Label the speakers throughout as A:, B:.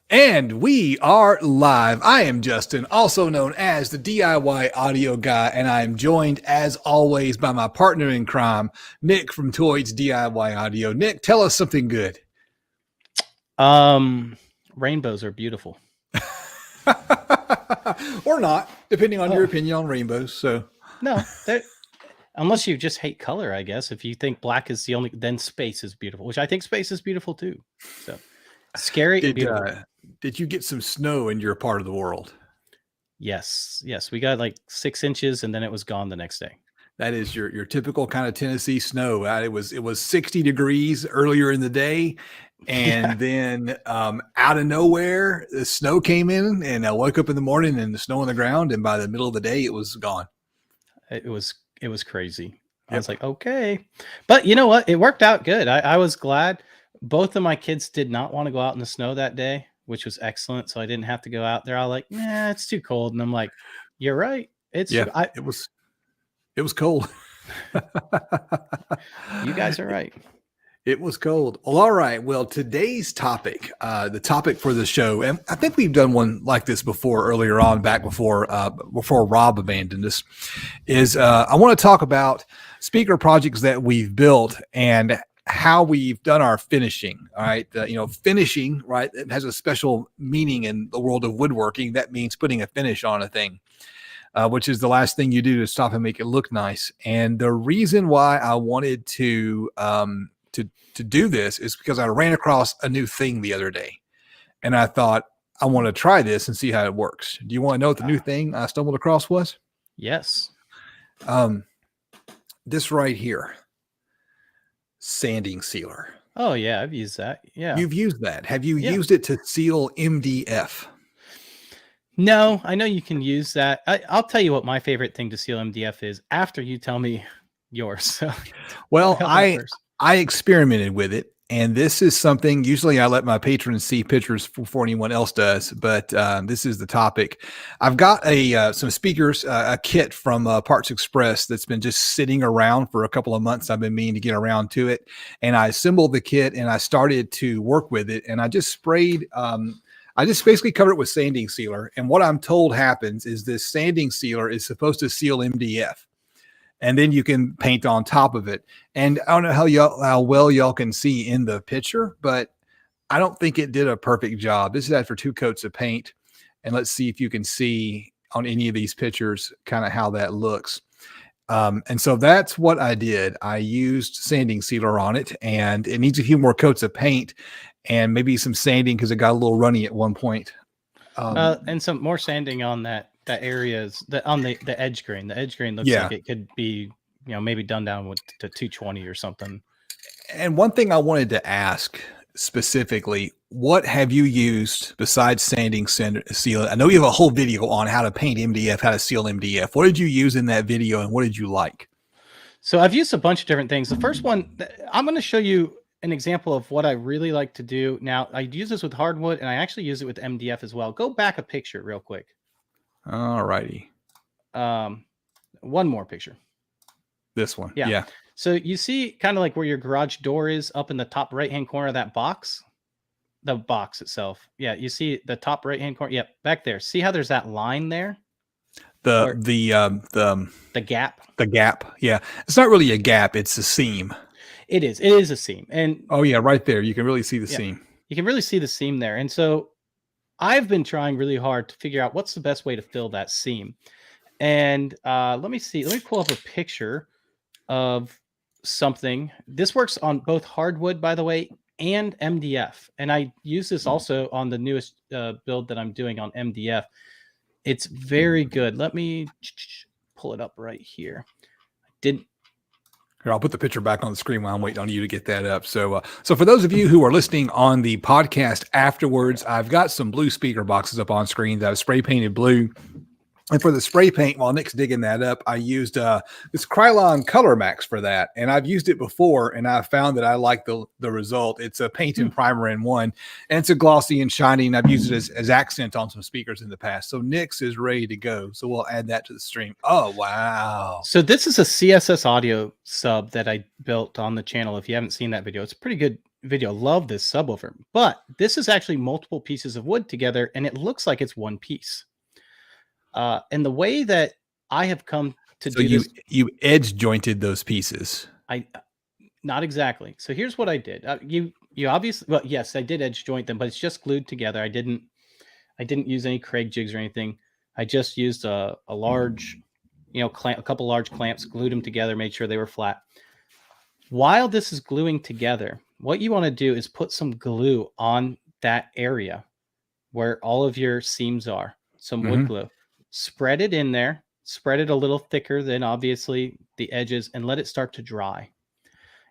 A: And we are live. I am Justin, also known as the DIY Audio Guy, and I am joined, as always, by my partner in crime, Nick from Toys DIY Audio. Nick, tell us something good.
B: Um, Rainbows are beautiful.
A: Or not, depending on your
B: Oh,
A: opinion on rainbows. So,
B: no, unless you just hate color, I guess. If you think black is the only, then space is beautiful, which I think space is beautiful too. So scary and
A: did
B: beautiful.
A: did you get some snow in your part of the world?
B: Yes, we got like 6 inches, and then it was gone the next day.
A: That is your typical kind of Tennessee snow. It was 60 degrees earlier in the day, and then out of nowhere, the snow came in, and I woke up in the morning and the snow on the ground, and by the middle of the day, it was gone.
B: It was crazy. I was like, okay, but you know what? It worked out good. I was glad. Both of my kids did not want to go out in the snow that day, which was excellent. So I didn't have to go out. They're all like, "Nah, it's too cold," and I'm like, "You're right. It's
A: Yeah, it was cold.
B: You guys are right."
A: It was cold. Well, all right. Well, today's topic, the topic for the show, and I think we've done one like this before earlier on, back before Rob abandoned us, is I want to talk about speaker projects that we've built and how we've done our finishing. All right. Finishing, right, it has a special meaning in the world of woodworking. That means putting a finish on a thing. Which is the last thing you do to stop and make it look nice. And the reason why I wanted to do this is because I ran across a new thing the other day, and I thought I want to try this and see how it works. Do you want to know what the new thing I stumbled across was?
B: Yes.
A: This right here, sanding sealer.
B: Oh yeah, I've used that. Yeah.
A: You've used that. Have you used it to seal MDF?
B: No, I know you can use that. I'll tell you what my favorite thing to seal MDF is after you tell me yours. So,
A: well, I experimented with it, and this is something usually I let my patrons see pictures before anyone else does, but this is the topic. I've got some speakers, a kit from Parts Express that's been just sitting around for a couple of months. I've been meaning to get around to it, and I assembled the kit and I started to work with it, and I just sprayed. I just basically covered it with sanding sealer, and what I'm told happens is this sanding sealer is supposed to seal MDF. And then you can paint on top of it. And I don't know how well y'all can see in the picture, but I don't think it did a perfect job. This is after 2 coats of paint. And let's see if you can see on any of these pictures kind of how that looks. And so that's what I did. I used sanding sealer on it, and it needs a few more coats of paint and maybe some sanding because it got a little runny at one point.
B: And some more sanding on that area is on the edge grain. The edge grain looks like it could be, maybe done down to 220 or something.
A: And one thing I wanted to ask specifically, what have you used besides sanding sealant? I know you have a whole video on how to paint MDF, how to seal MDF. What did you use in that video, and what did you like?
B: So I've used a bunch of different things. The first one, I'm going to show you an example of what I really like to do. Now, I use this with hardwood, and I actually use it with MDF as well. Go back a picture real quick.
A: All righty.
B: One more picture.
A: This one.
B: Yeah. So you see kind of like where your garage door is up in the top right-hand corner of that box, the box itself. Yeah. You see the top right-hand corner. Yep. Back there. See how there's that line there?
A: The
B: gap.
A: The gap. Yeah. It's not really a gap. It's a seam.
B: It is. It is a seam. And
A: oh yeah, right there. You can really see the seam.
B: You can really see the seam there. And so I've been trying really hard to figure out what's the best way to fill that seam. And let me see. Let me pull up a picture of something. This works on both hardwood, by the way, and MDF. And I use this also on the newest build that I'm doing on MDF. It's very good. Let me pull it up right here. Here,
A: I'll put the picture back on the screen while I'm waiting on you to get that up. So for those of you who are listening on the podcast afterwards, I've got some blue speaker boxes up on screen that I've spray painted blue. And for the spray paint, while Nick's digging that up, I used this Krylon Color Max for that. And I've used it before, and I found that I like the result. It's a paint and primer in one, and it's a glossy and shiny, and I've used it as accent on some speakers in the past. So Nick's is ready to go. So we'll add that to the stream. Oh, wow.
B: So this is a CSS audio sub that I built on the channel. If you haven't seen that video, it's a pretty good video. Love this subwoofer, but this is actually multiple pieces of wood together, and it looks like it's one piece. And the way that I have come to
A: So
B: do this,
A: you edge jointed those pieces.
B: I not exactly. So here's what I did. You obviously, well, yes, I did edge joint them, but it's just glued together. I didn't use any Craig jigs or anything. I just used a large, a couple large clamps, glued them together, made sure they were flat. While this is gluing together, what you want to do is put some glue on that area where all of your seams are, some wood glue. Spread it in there, spread it a little thicker than obviously the edges, and let it start to dry.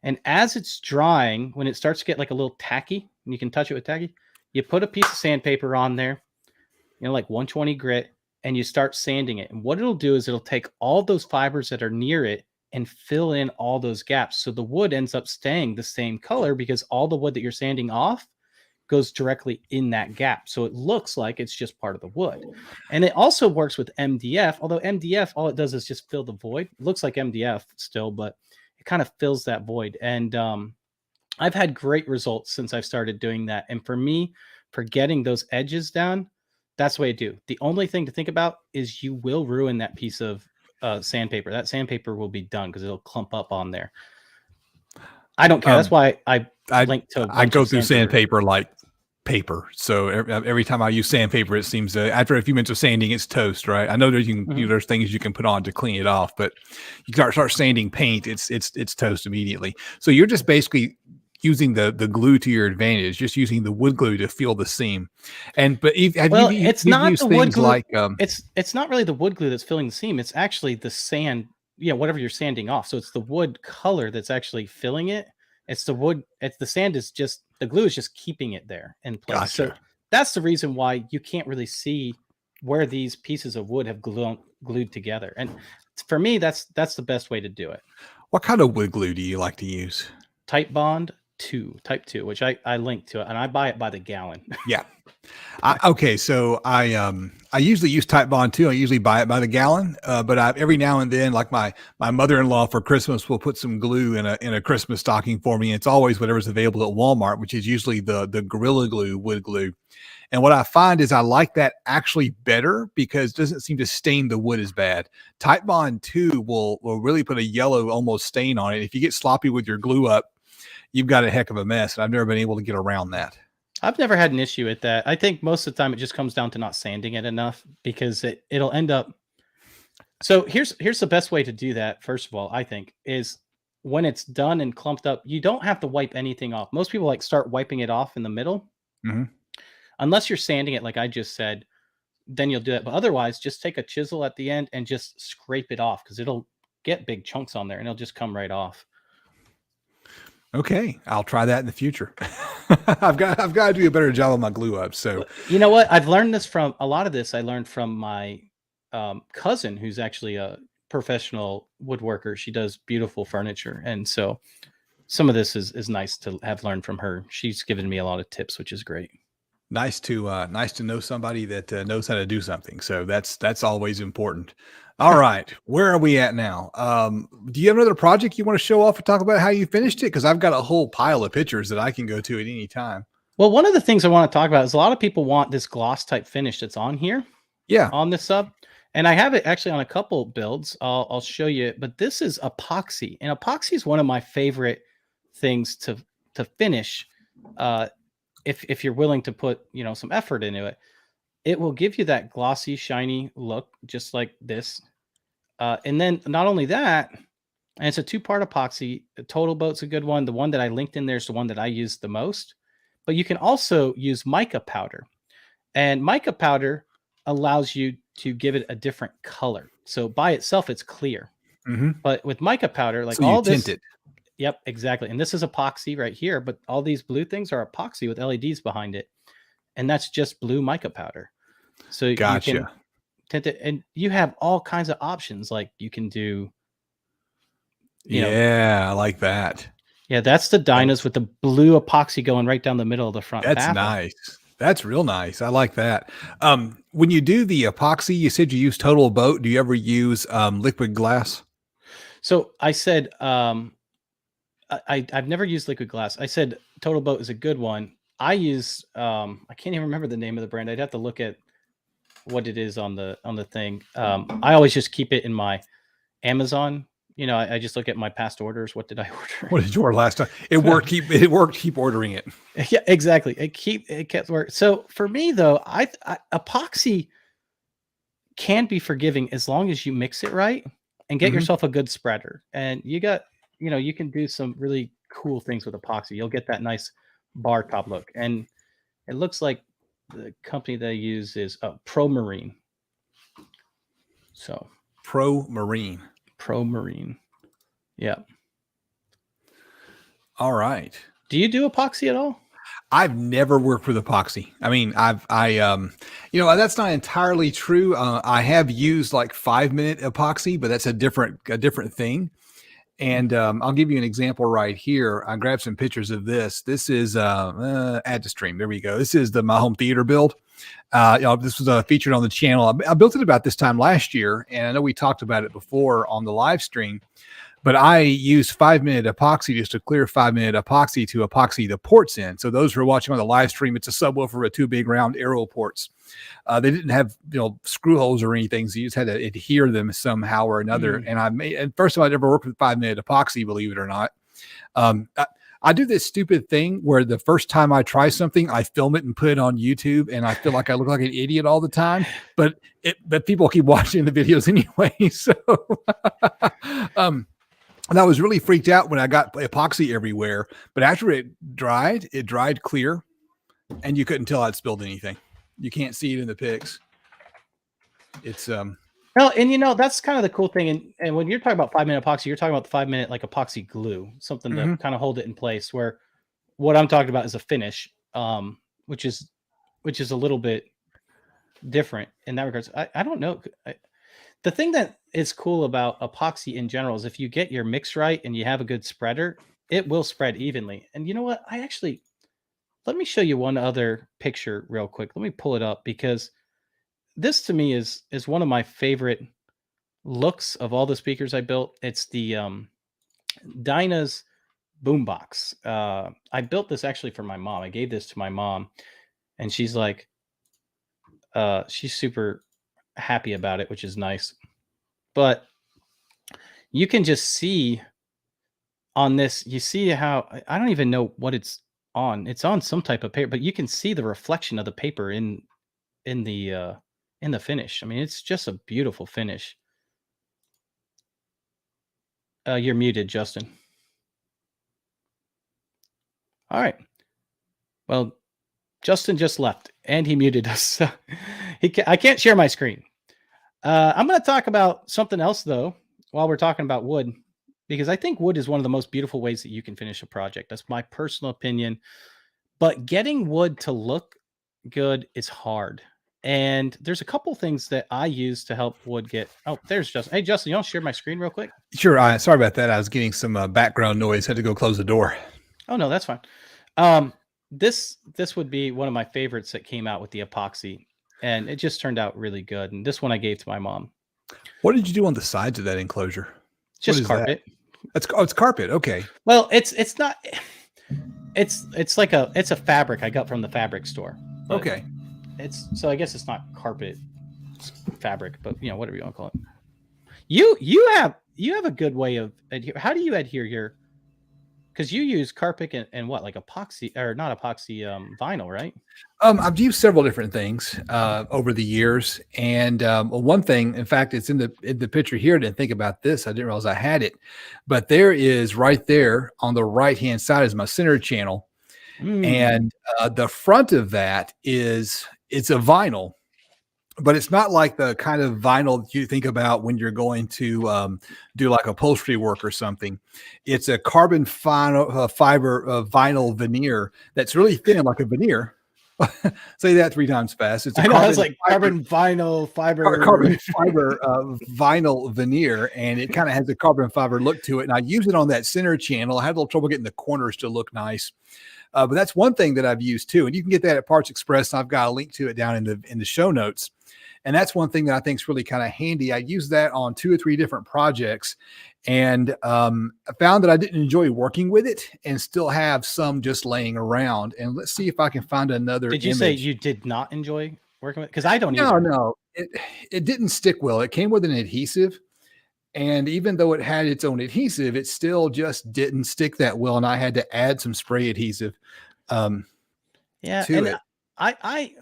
B: And as it's drying, when it starts to get like a little tacky, and you can touch it with tacky, you put a piece of sandpaper on there, like 120 grit, and you start sanding it. And what it'll do is it'll take all those fibers that are near it and fill in all those gaps. So the wood ends up staying the same color because all the wood that you're sanding off goes directly in that gap. So it looks like it's just part of the wood. And it also works with MDF, although MDF, all it does is just fill the void. It looks like MDF still, but it kind of fills that void. And I've had great results since I've started doing that. And for me, for getting those edges down, that's the way I do. The only thing to think about is you will ruin that piece of sandpaper. That sandpaper will be done because it'll clump up on there. I don't care. That's why I link to.
A: I go through sandpaper like paper. So every time I use sandpaper, it seems after a few minutes of sanding, it's toast, right? I know that there's things you can put on to clean it off, but you start sanding paint, it's toast immediately. So you're just basically using the glue to your advantage, just using the wood glue to feel the seam.
B: It's not the wood glue. Like it's not really the wood glue that's filling the seam. It's actually the sand, whatever you're sanding off. So it's the wood color that's actually filling it. It's the wood. It's the sand is just the glue is just keeping it there in place. Gotcha. So that's the reason why you can't really see where these pieces of wood have glued together. And for me, that's the best way to do it.
A: What kind of wood glue do you like to use?
B: Type 2, which I link to it, and I buy it by the gallon.
A: Yeah. So I usually use Type Bond too. I usually buy it by the gallon, but every now and then, like my mother-in-law for Christmas will put some glue in a Christmas stocking for me. It's always whatever's available at Walmart, which is usually the Gorilla Glue wood glue. And what I find is I like that actually better because it doesn't seem to stain the wood as bad. Type Bond 2 will really put a yellow almost stain on it. If you get sloppy with your glue up, you've got a heck of a mess. And I've never been able to get around that.
B: I've never had an issue with that. I think most of the time it just comes down to not sanding it enough because it'll end up. So here's the best way to do that. First of all, I think is when it's done and clumped up, you don't have to wipe anything off. Most people start wiping it off in the middle. Unless you're sanding it, like I just said, then you'll do it. But otherwise, just take a chisel at the end and just scrape it off because it'll get big chunks on there and it'll just come right off.
A: Okay, I'll try that in the future. I've got to do a better job on my glue up. So
B: you know what? I've learned this from a lot of this. I learned from my cousin, who's actually a professional woodworker. She does beautiful furniture, and so some of this is nice to have learned from her. She's given me a lot of tips, which is great.
A: Nice to know somebody that knows how to do something. So that's always important. All right. Where are we at now? Do you have another project you want to show off and talk about how you finished it? Because I've got a whole pile of pictures that I can go to at any time.
B: Well, one of the things I want to talk about is a lot of people want this gloss type finish that's on here.
A: Yeah.
B: On this sub. And I have it actually on a couple builds. I'll show you. But this is epoxy. And epoxy is one of my favorite things to finish. If you're willing to put, some effort into it. It will give you that glossy, shiny look, just like this. And then not only that, and it's a 2-part epoxy. The Total Boat's a good one. The one that I linked in there is the one that I use the most. But you can also use mica powder. And mica powder allows you to give it a different color. So by itself, it's clear. But with mica powder, like so all this... Tint it. Yep, exactly. And this is epoxy right here. But all these blue things are epoxy with LEDs behind it. And that's just blue mica powder. So
A: gotcha.
B: You can tint it, and you have all kinds of options. Like you can do,
A: I like that.
B: Yeah, that's the Dynas with the blue epoxy going right down the middle of the front.
A: That's
B: baffle.
A: Nice. That's real nice. I like that. When you do the epoxy, you said you use Total Boat. Do you ever use liquid glass?
B: So I said I've never used liquid glass. I said Total Boat is a good one. I use I can't even remember the name of the brand. I'd have to look at what it is on the thing. I always just keep it in my Amazon. You know, I just look at my past orders. What did I order?
A: What did you order last time? It worked. It worked. Keep ordering it.
B: Yeah, exactly. It kept working. So for me though, I epoxy can be forgiving as long as you mix it right and get yourself a good spreader. And you can do some really cool things with epoxy. You'll get that nice bar top look. And it looks like the company that I use is Pro Marine. So
A: Pro Marine.
B: Yeah.
A: All right.
B: Do you do epoxy at all?
A: I've never worked with epoxy. I mean, that's not entirely true. I have used like 5-minute epoxy, but that's a different thing. And I'll give you an example right here. I grabbed some pictures of this. This is add to stream. There we go. This is my home theater build. This was featured on the channel. I built it about this time last year, and I know we talked about it before on the live stream. But I use 5-minute epoxy, just a clear 5-minute epoxy to epoxy the ports in. So those who are watching on the live stream, it's a subwoofer with 2 big round arrow ports. They didn't have screw holes or anything, so you just had to adhere them somehow or another. And first time I'd ever worked with 5-minute epoxy, believe it or not. I do this stupid thing where the first time I try something, I film it and put it on YouTube, and I feel like I look like an idiot all the time. But people keep watching the videos anyway. So. And I was really freaked out when I got epoxy everywhere, but after it dried clear, and you couldn't tell I'd spilled anything. You can't see it in the pics. It's
B: well, and that's kind of the cool thing. And when you're talking about 5-minute epoxy, you're talking about the 5-minute like epoxy glue, something to kind of hold it in place. Where what I'm talking about is a finish, which is a little bit different in that regards. I don't know. The thing that is cool about epoxy in general is if you get your mix right and you have a good spreader, it will spread evenly. And you know what? Let me show you one other picture real quick. Let me pull it up because this to me is one of my favorite looks of all the speakers I built. It's the Dyna's boombox. I built this actually for my mom. I gave this to my mom, and she's like, she's super happy about it, which is nice. But you can just see on this, you see how I don't even know what it's on. It's on some type of paper, but you can see the reflection of the paper in the finish. I mean, it's just a beautiful finish. You're muted, Justin. All right. Well, Justin just left and he muted us. So I can't share my screen. I'm going to talk about something else though, while we're talking about wood, because I think wood is one of the most beautiful ways that you can finish a project. That's my personal opinion, but getting wood to look good is hard. And there's a couple things that I use to help wood get. Oh, there's Justin. Hey, Justin, you want to share my screen real quick?
A: Sure. Sorry about that. I was getting some background noise. Had to go close the door.
B: Oh no, that's fine. This would be one of my favorites that came out with the epoxy, and it just turned out really good. And this one I gave to my mom.
A: What did you do on the sides of that enclosure?
B: Just carpet.
A: It's carpet. Okay.
B: Well, it's not. It's like a fabric I got from the fabric store.
A: Okay.
B: So I guess it's not carpet, it's fabric, but whatever you want to call it. You have a good way of adhere. How do you adhere here? Because you use Carpic and what, like epoxy or not epoxy, vinyl, right?
A: I've used several different things over the years, and one thing, in fact, it's in the picture here. I didn't think about this. I didn't realize I had it, but there is right there on the right hand side is my center channel, and the front of that it's a vinyl. But it's not like the kind of vinyl you think about when you're going to do like upholstery work or something. It's a carbon fiber vinyl veneer that's really thin, like a veneer. Say that 3 times fast. It's
B: carbon vinyl fiber,
A: carbon fiber vinyl veneer, and it kind of has a carbon fiber look to it. And I use it on that center channel. I had a little trouble getting the corners to look nice. But that's one thing that I've used too. And you can get that at Parts Express. I've got a link to it down in the show notes. And that's one thing that I think is really kind of handy. I used that on 2 or 3 different projects, and I found that I didn't enjoy working with it and still have some just laying around. And let's see if I can find another
B: Did you say
A: image.
B: you did not enjoy working with? Because I don't
A: No,
B: either.
A: no, it didn't stick well. It came with an adhesive, and even though it had its own adhesive, it still just didn't stick that well, and I had to add some spray adhesive um,
B: Yeah,
A: to
B: and
A: it.
B: I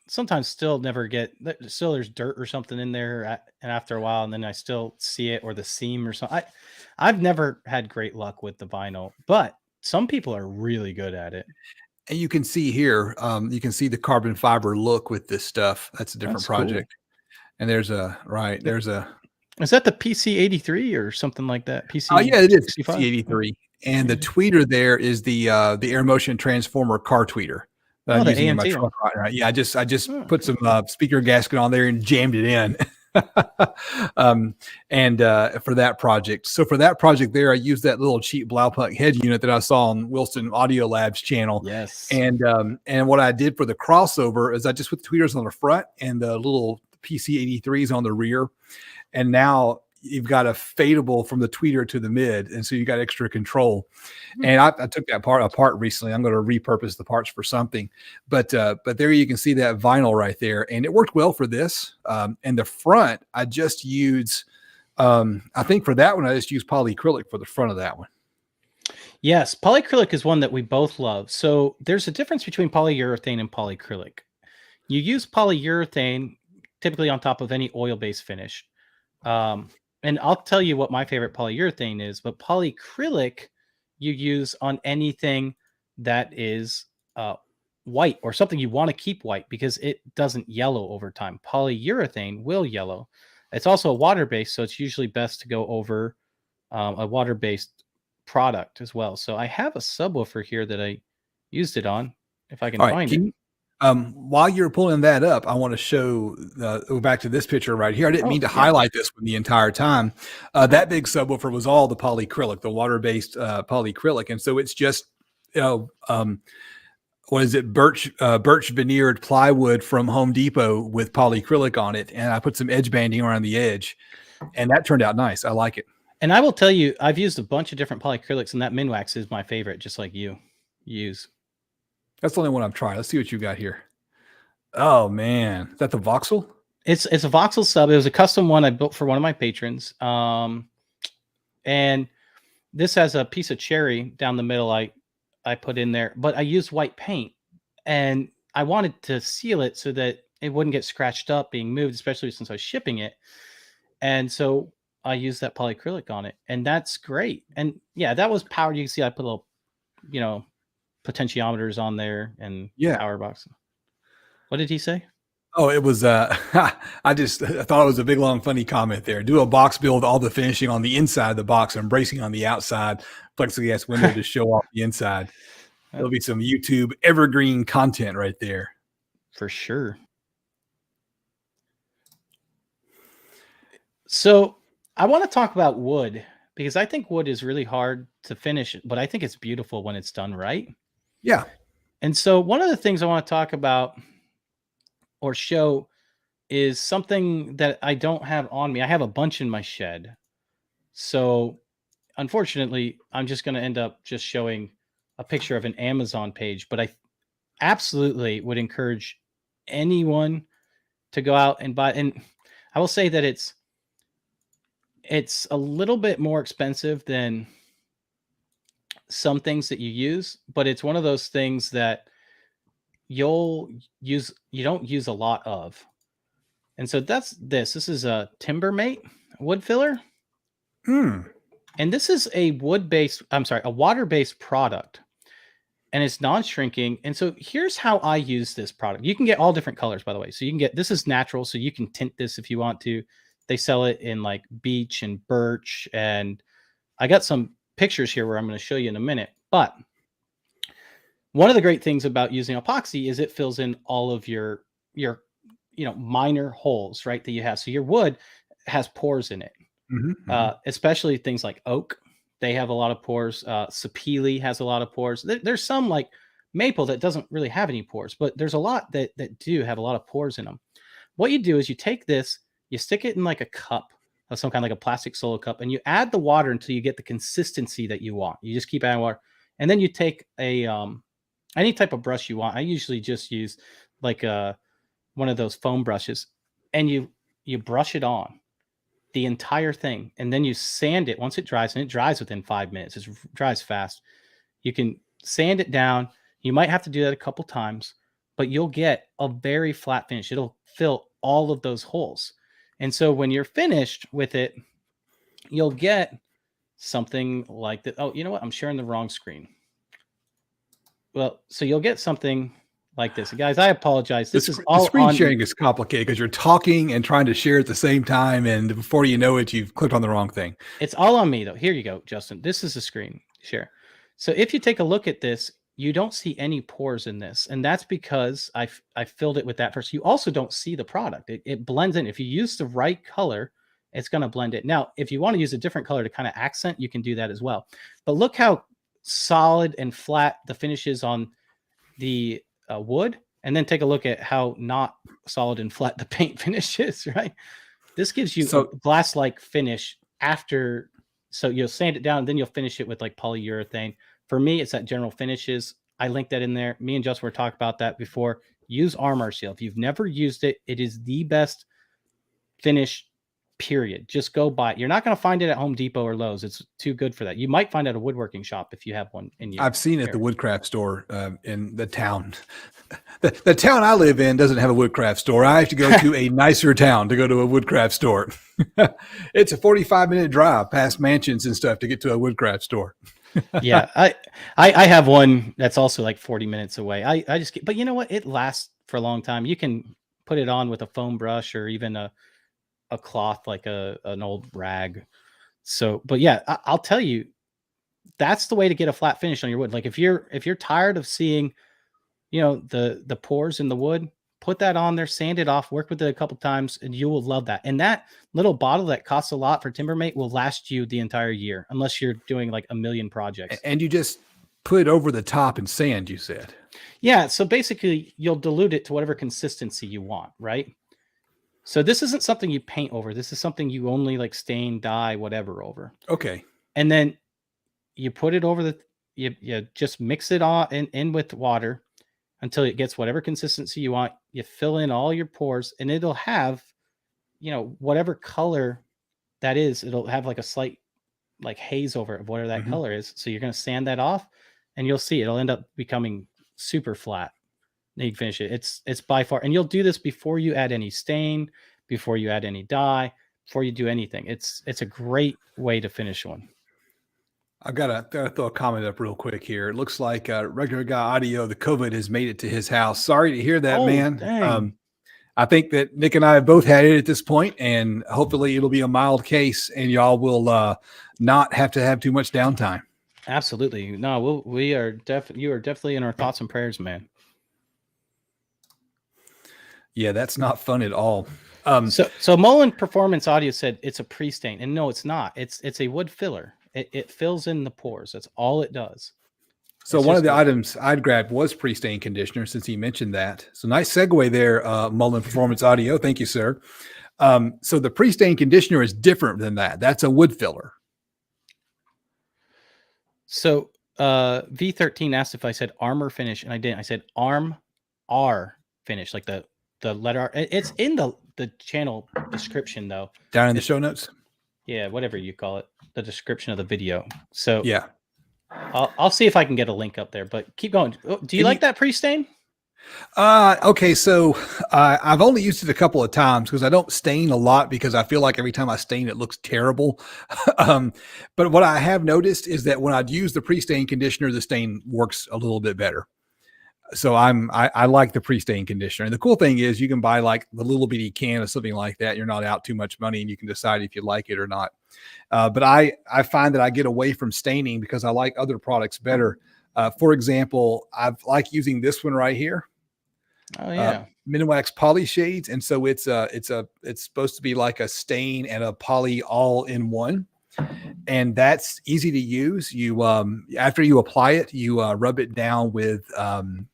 B: sometimes still never get still there's dirt or something in there, and after a while, and then I still see it or the seam or something. I've never had great luck with the vinyl, but some people are really good at it.
A: And you can see here, you can see the carbon fiber look with this stuff. That's a different
B: That's cool.
A: project. And there's a right,
B: Th-
A: there's a
B: Is that the PC-83 or something like that?
A: oh yeah, it is
B: PC-65?
A: PC-83. And the
B: Yeah.
A: tweeter there is the air motion transformer car tweeter that
B: Oh,
A: I'm
B: the
A: using in my
B: AMT one.
A: truck right now. Yeah, I just
B: Oh,
A: put some speaker gasket on there and jammed it in. um, and for that project. So for that project there, I used that little cheap Blaupunkt head unit that I saw on Wilson Audio Labs channel.
B: yes.
A: And what I did for the crossover is I just put the tweeters on the front and the little PC-83s on the rear. And now you've got a fadeable from the tweeter to the mid, and so you got extra control. And I took that part apart recently. I'm going to repurpose the parts for something, but there you can see that vinyl right there, and it worked well for this. And the front, I just used, I think for that one, I just used polycrylic for the front of that one.
B: Yes, polycrylic is one that we both love. So there's a difference between polyurethane and polycrylic. You use polyurethane typically on top of any oil-based finish. And I'll tell you what my favorite polyurethane is, but polycrylic you use on anything that is white or something you want to keep white because it doesn't yellow over time. Polyurethane will yellow. It's also water-based, so it's usually best to go over a water-based product as well. So I have a subwoofer here that I used it on, if I can
A: All right.
B: find it.
A: While you're pulling that up, I want to show go back to this picture right here. I didn't mean to highlight this one the entire time. That big subwoofer was all the polycrylic, the water-based polycrylic, and so it's just what is it, birch veneered plywood from Home Depot with polycrylic on it, and I put some edge banding around the edge, and that turned out nice. I like it.
B: And I will tell you, I've used a bunch of different polycrylics, and that Minwax is my favorite, just like you use.
A: That's the only one I've tried. Let's see what you got here. Oh man, is that the voxel?
B: It's a voxel sub. It was a custom one I built for one of my patrons. And this has a piece of cherry down the middle I put in there, but I used white paint, and I wanted to seal it so that it wouldn't get scratched up being moved, especially since I was shipping it. And so I used that polycrylic on it, and that's great. And yeah, that was powered. You can see I put a little, potentiometers on there and power box. What did he say?
A: Oh, it was I thought it was a big long funny comment there. Do a box build, all the finishing on the inside of the box and bracing on the outside, plexiglass window to show off the inside. There'll be some YouTube evergreen content right there.
B: For sure. So I want to talk about wood because I think wood is really hard to finish, but I think it's beautiful when it's done right.
A: Yeah.
B: And so one of the things I want to talk about or show is something that I don't have on me. I have a bunch in my shed. So unfortunately, I'm just going to end up just showing a picture of an Amazon page, but I absolutely would encourage anyone to go out and buy. And I will say that it's a little bit more expensive than some things that you use, but it's one of those things that you don't use a lot of. And so this is a Timbermate wood filler. And this is a water-based product, and it's non-shrinking. And so here's how I use this product. You can get all different colors, by the way. So you can get, this is natural, so you can tint this if you want to. They sell it in like beech and birch, and I got some pictures here where I'm going to show you in a minute. But one of the great things about using epoxy is it fills in all of your minor holes, right, that you have. So your wood has pores in it. Especially things like oak, they have a lot of pores. Sapele has a lot of pores. There's some like maple that doesn't really have any pores, but there's a lot that do have a lot of pores in them. what you do is you take this, you stick it in like a cup of some kind, like a plastic solo cup, and you add the water until you get the consistency that you want. You just keep adding water, and then you take a any type of brush you want. I usually just use like one of those foam brushes, and you brush it on the entire thing, and then you sand it once it dries, and it dries within 5 minutes. It dries fast. You can sand it down. You might have to do that a couple times, but you'll get a very flat finish. It'll fill all of those holes. And so when you're finished with it, you'll get something like that. Oh, you know what? I'm sharing the wrong screen. Well, so you'll get something like this. Guys, I apologize. This is all
A: the screen sharing is complicated because you're talking and trying to share at the same time, and before you know it, you've clicked on the wrong thing.
B: It's all on me, though. Here you go, Justin. This is the screen share. So if you take a look at this, you don't see any pores in this, and that's because I filled it with that first. You also don't see the product. It blends in. If you use the right color, it's going to blend it. Now, if you want to use a different color to kind of accent, you can do that as well. But look how solid and flat the finish is on the wood, and then take a look at how not solid and flat the paint finish is, right? This gives you a glass-like finish after. So you'll sand it down, and then you'll finish it with like polyurethane. For me, it's that General Finishes. I linked that in there. Me and Justin were talking about that before. Use Armor Seal. If you've never used it, it is the best finish, period. Just go buy it. You're not going to find it at Home Depot or Lowe's. It's too good for that. You might find it at a woodworking shop if you have one in your
A: I've seen it at the woodcraft store in the town. The town I live in doesn't have a woodcraft store. I have to go to a nicer town to go to a woodcraft store. It's a 45-minute drive past mansions and stuff to get to a woodcraft store.
B: Yeah, I have one that's also like 40 minutes away. I just, but you know what? It lasts for a long time. You can put it on with a foam brush or even a cloth, like an old rag. So, but yeah, I'll tell you, that's the way to get a flat finish on your wood. Like if you're tired of seeing, you know, the pores in the wood, put that on there, sand it off, work with it a couple times, and you will love that. And that little bottle that costs a lot for Timbermate will last you the entire year, unless you're doing like a million projects.
A: And you just put it over the top and sand, you said.
B: Yeah. So basically you'll dilute it to whatever consistency you want, right? So this isn't something you paint over. This is something you only like stain, dye, whatever over.
A: Okay.
B: And then you put it over you just mix it on in with water until it gets whatever consistency you want. You fill in all your pores, and it'll have, you know, whatever color that is. It'll have like a slight like haze over it of whatever that color is. So you're going to sand that off, and you'll see it'll end up becoming super flat. Then you can finish it. It's by far, and you'll do this before you add any stain, before you add any dye, before you do anything. It's a great way to finish one.
A: I've got to throw a comment up real quick here. It looks like Regular Guy Audio, the COVID has made it to his house. Sorry to hear that, man. I think that Nick and I have both had it at this point, and hopefully it'll be a mild case, and y'all will not have to have too much downtime.
B: Absolutely. No, you are definitely in our thoughts and prayers, man.
A: Yeah, that's not fun at all.
B: So Mullen Performance Audio said it's a pre-stain, and no, it's not. It's a wood filler. It fills in the pores. That's all it does.
A: So one of the items I'd grabbed was pre-stain conditioner, since he mentioned that. So nice segue there, Mullen Performance Audio. Thank you, sir. So the pre-stain conditioner is different than that. That's a wood filler.
B: So V13 asked if I said armor finish, and I didn't. I said R finish, like the letter R. It's in the channel description, though.
A: Down in the show notes?
B: Yeah, whatever you call it. The description of the video. So
A: yeah.
B: I'll see if I can get a link up there, but keep going. Do you like that pre-stain?
A: Okay. So I've only used it a couple of times because I don't stain a lot, because I feel like every time I stain, it looks terrible. But what I have noticed is that when I'd use the pre-stain conditioner, the stain works a little bit better. So I like the pre-stain conditioner. And the cool thing is you can buy like the little bitty can or something like that. You're not out too much money, and you can decide if you like it or not. But I find that I get away from staining because I like other products better. For example, I like using this one right here.
B: Oh yeah.
A: Miniwax Poly Shades. And so it's supposed to be like a stain and a poly all in one. And that's easy to use. You after you apply it, you rub it down with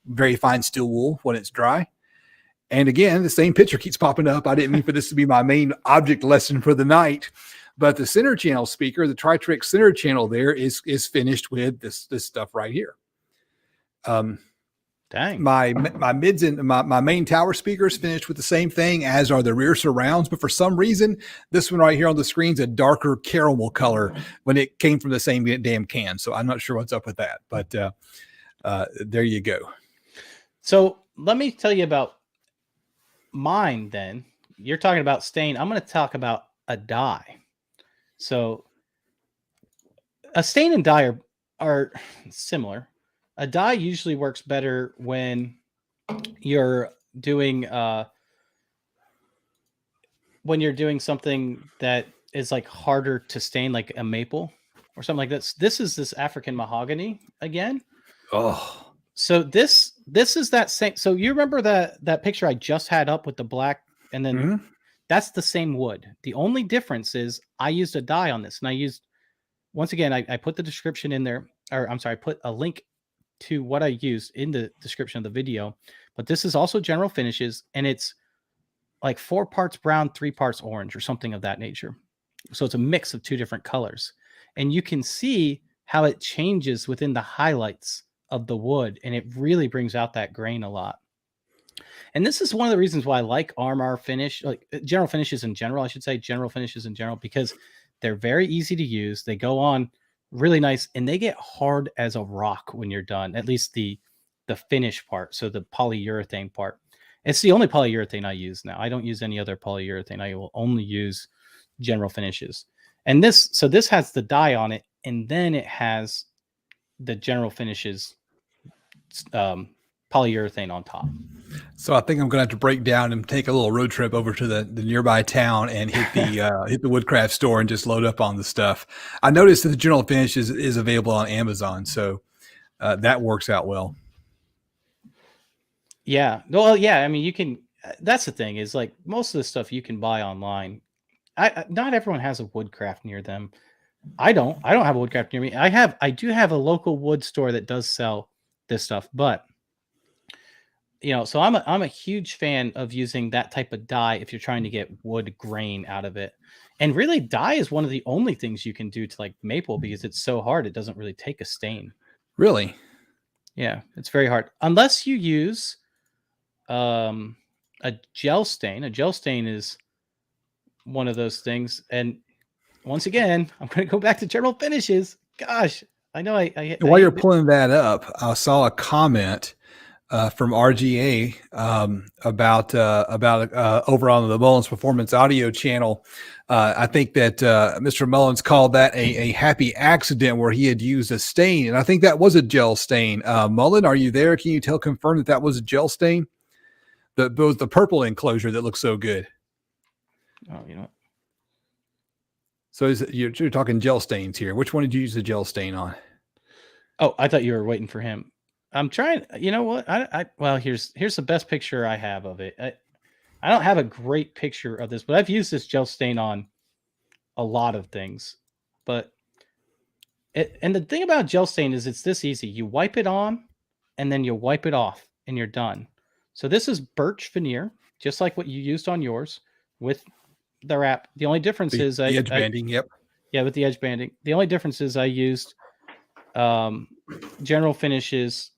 A: very fine steel wool when it's dry, And again, the same picture keeps popping up. I didn't mean for this to be my main object lesson for the night, but the center channel speaker, the Tritrix center channel there is finished with this stuff right here.
B: Dang.
A: My mids and my main tower speaker is finished with the same thing, as are the rear surrounds. But for some reason, this one right here on the screen is a darker caramel color when it came from the same damn can. So I'm not sure what's up with that, but there you go.
B: So let me tell you about mine then. You're talking about stain. I'm going to talk about a dye. So a stain and dye are similar. A dye usually works better when you're doing something that is like harder to stain, like a maple or something like this. This is this African mahogany again.
A: Oh,
B: so this is that same. So you remember that picture I just had up with the black, and then that's the same wood. The only difference is I used a dye on this, and I used, once again, I put the description in there, or I'm sorry, I put a link to what I used in the description of the video. But this is also General Finishes, and it's like 4 parts brown, 3 parts orange, or something of that nature. So it's a mix of 2 different colors, and you can see how it changes within the highlights of the wood, and it really brings out that grain a lot. And this is one of the reasons why I like RMR finish, like General Finishes in general, I should say General Finishes in general, because they're very easy to use. They go on really nice, and they get hard as a rock when you're done, at least the finish part. So the polyurethane part, it's the only polyurethane I use now. I don't use any other polyurethane. I will only use General Finishes. And this has the dye on it, and then it has the General Finishes polyurethane on top.
A: So I think I'm going to have to break down and take a little road trip over to the nearby town and hit the woodcraft store and just load up on the stuff. I noticed that the General Finish is available on Amazon, so that works out well.
B: Yeah. Well, yeah. I mean, you can. That's the thing, is like most of the stuff you can buy online. Not everyone has a woodcraft near them. I don't have a woodcraft near me. I do have a local wood store that does sell this stuff, but so I'm a huge fan of using that type of dye if you're trying to get wood grain out of it. And really, dye is one of the only things you can do to like maple, because it's so hard. It doesn't really take a stain.
A: Really?
B: Yeah, it's very hard unless you use a gel stain. A gel stain is one of those things. And once again, I'm going to go back to General Finishes. Gosh, I know
A: While you're pulling that up, I saw a comment from RGA about over on the Mullins Performance Audio channel. I think that Mr. Mullins called that a happy accident where he had used a stain, and I think that was a gel stain. Mullen, are you there? Can you confirm that was a gel stain? The purple enclosure that looks so good.
B: Oh, you know what?
A: So you're talking gel stains here. Which one did you use the gel stain on?
B: Oh, I thought you were waiting for him. I'm trying. You know what? Well, here's the best picture I have of it. I don't have a great picture of this, but I've used this gel stain on a lot of things. But and the thing about gel stain is it's this easy. You wipe it on, and then you wipe it off, and you're done. So this is birch veneer, just like what you used on yours with the wrap. The only difference is
A: the edge banding. Yep.
B: Yeah, with the edge banding. The only difference is I used General Finishes